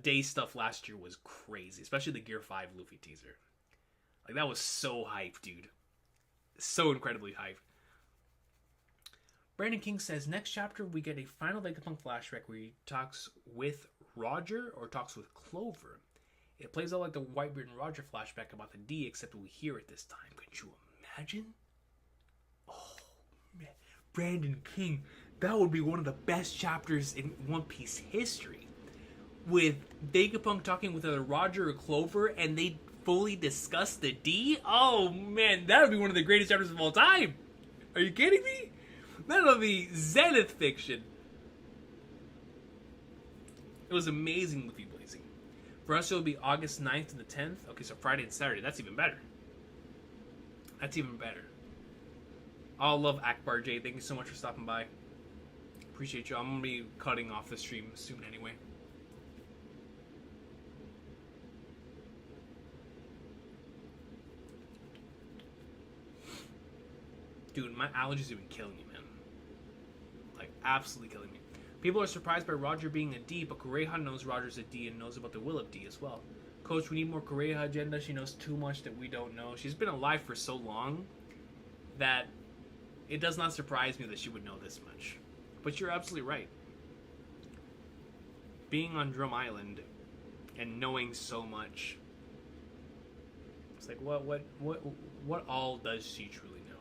day stuff last year was crazy, especially the Gear 5 Luffy teaser. Like, that was so hyped, dude. So incredibly hyped. Brandon King says, next chapter we get a final Vegapunk flashback where he talks with Roger or talks with Clover. It plays out like the Whitebeard and Roger flashback about the D, except we hear it this time. Could you imagine? Oh, man. Brandon King, that would be one of the best chapters in One Piece history. With Vegapunk talking with either Roger or Clover, and they fully discuss the D? Oh, man, that would be one of the greatest chapters of all time. Are you kidding me? That'll be zenith fiction. It was amazing with people blazing. For us, it'll be August 9th to the 10th. Okay, so Friday and Saturday. That's even better. That's even better. I'll love Akbar J. Thank you so much for stopping by. Appreciate you. I'm going to be cutting off the stream soon anyway. Dude, my allergies have been killing me, man. Like, absolutely killing me. People are surprised by Roger being a D, but Kureha knows Roger's a D and knows about the will of D as well. Coach, we need more Kureha agenda. She knows too much that we don't know. She's been alive for so long that it does not surprise me that she would know this much. But you're absolutely right. Being on Drum Island and knowing so much, it's like, what all does she truly know?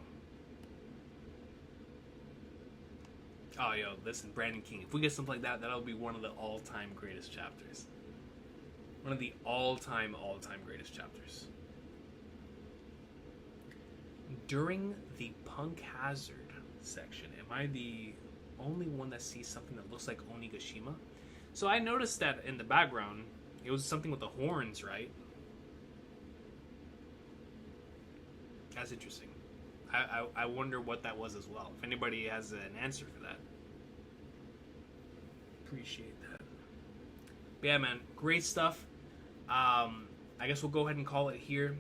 Oh, yo, listen, Brandon King. If we get something like that, that'll be one of the all-time greatest chapters. One of the all-time greatest chapters. During the Punk Hazard section, am I the only one that sees something that looks like Onigashima? So I noticed that in the background, it was something with the horns, right? That's interesting. I wonder what that was as well. If anybody has an answer for that. Appreciate that. But yeah, man. Great stuff. I guess we'll go ahead and call it here.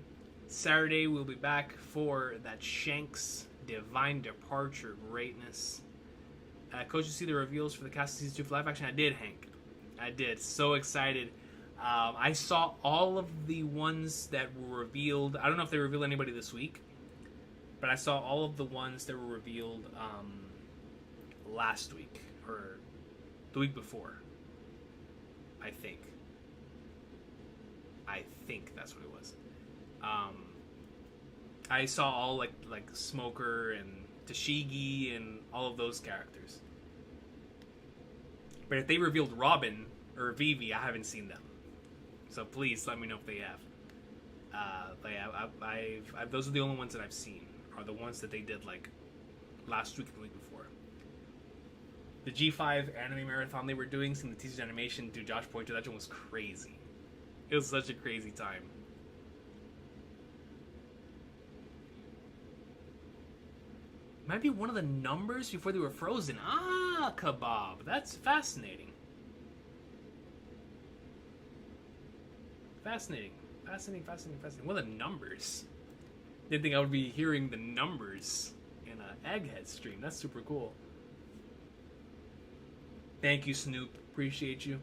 Saturday, we'll be back for that Shanks Divine Departure greatness. Coach, you see the reveals for the cast of Season 2 live action? I did, Hank. I did. So excited. I saw all of the ones that were revealed. I don't know if they revealed anybody this week. But I saw all of the ones that were revealed last week, or the week before, I think. I think that's what it was. I saw all like Smoker and Tashigi and all of those characters. But if they revealed Robin or Vivi, I haven't seen them. So please let me know if they have. But yeah, those are the only ones that I've seen. Are the ones that they did like last week and the week before. The G5 anime marathon they were doing, seeing the teaser's animation, dude, Josh Pointer, that one was crazy. It was such a crazy time. Might be one of the numbers before they were frozen. Ah, Kebab. That's fascinating. Fascinating. What are the numbers? Didn't think I would be hearing the numbers in an Egghead stream. That's super cool. Thank you, Snoop. Appreciate you.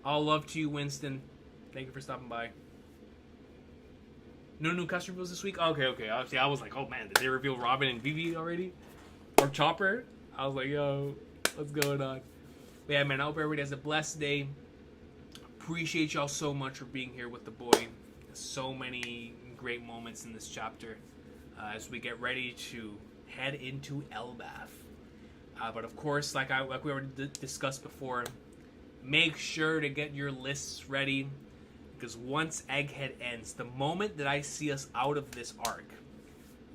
All love to you, Winston. Thank you for stopping by. No new cast reveals this week? Okay. Obviously, I was like, oh man, did they reveal Robin and Vivi already? Or Chopper? I was like, yo, what's going on? But yeah, man, I hope everybody has a blessed day. Appreciate y'all so much for being here with the boy. So many great moments in this chapter as we get ready to head into Elbaf. But of course, like we already discussed before, make sure to get your lists ready, because once Egghead ends, the moment that I see us out of this arc,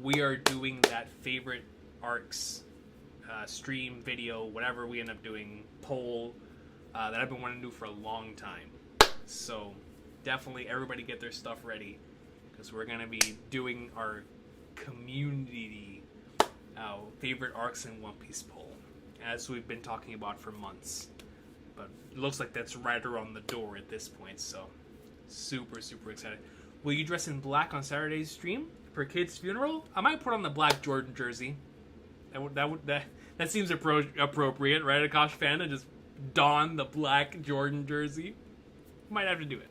we are doing that favorite arcs stream, video, whatever we end up doing, poll that I've been wanting to do for a long time. So definitely everybody get their stuff ready, because we're going to be doing our community favorite arcs in One Piece poll, as we've been talking about for months. But it looks like that's right around the door at this point, so super excited. Will you dress in black on Saturday's stream for Kid's funeral? I might put on the black Jordan jersey. That seems appropriate, right? Akash Panda, just don the black Jordan jersey. Might have to do it.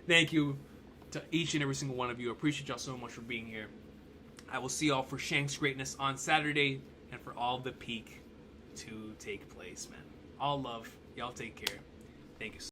Thank you to each and every single one of you. I appreciate y'all so much for being here. I will see y'all for Shank's Greatness on Saturday and for all the peak to take place, man. All love. Y'all take care. Thank you so much.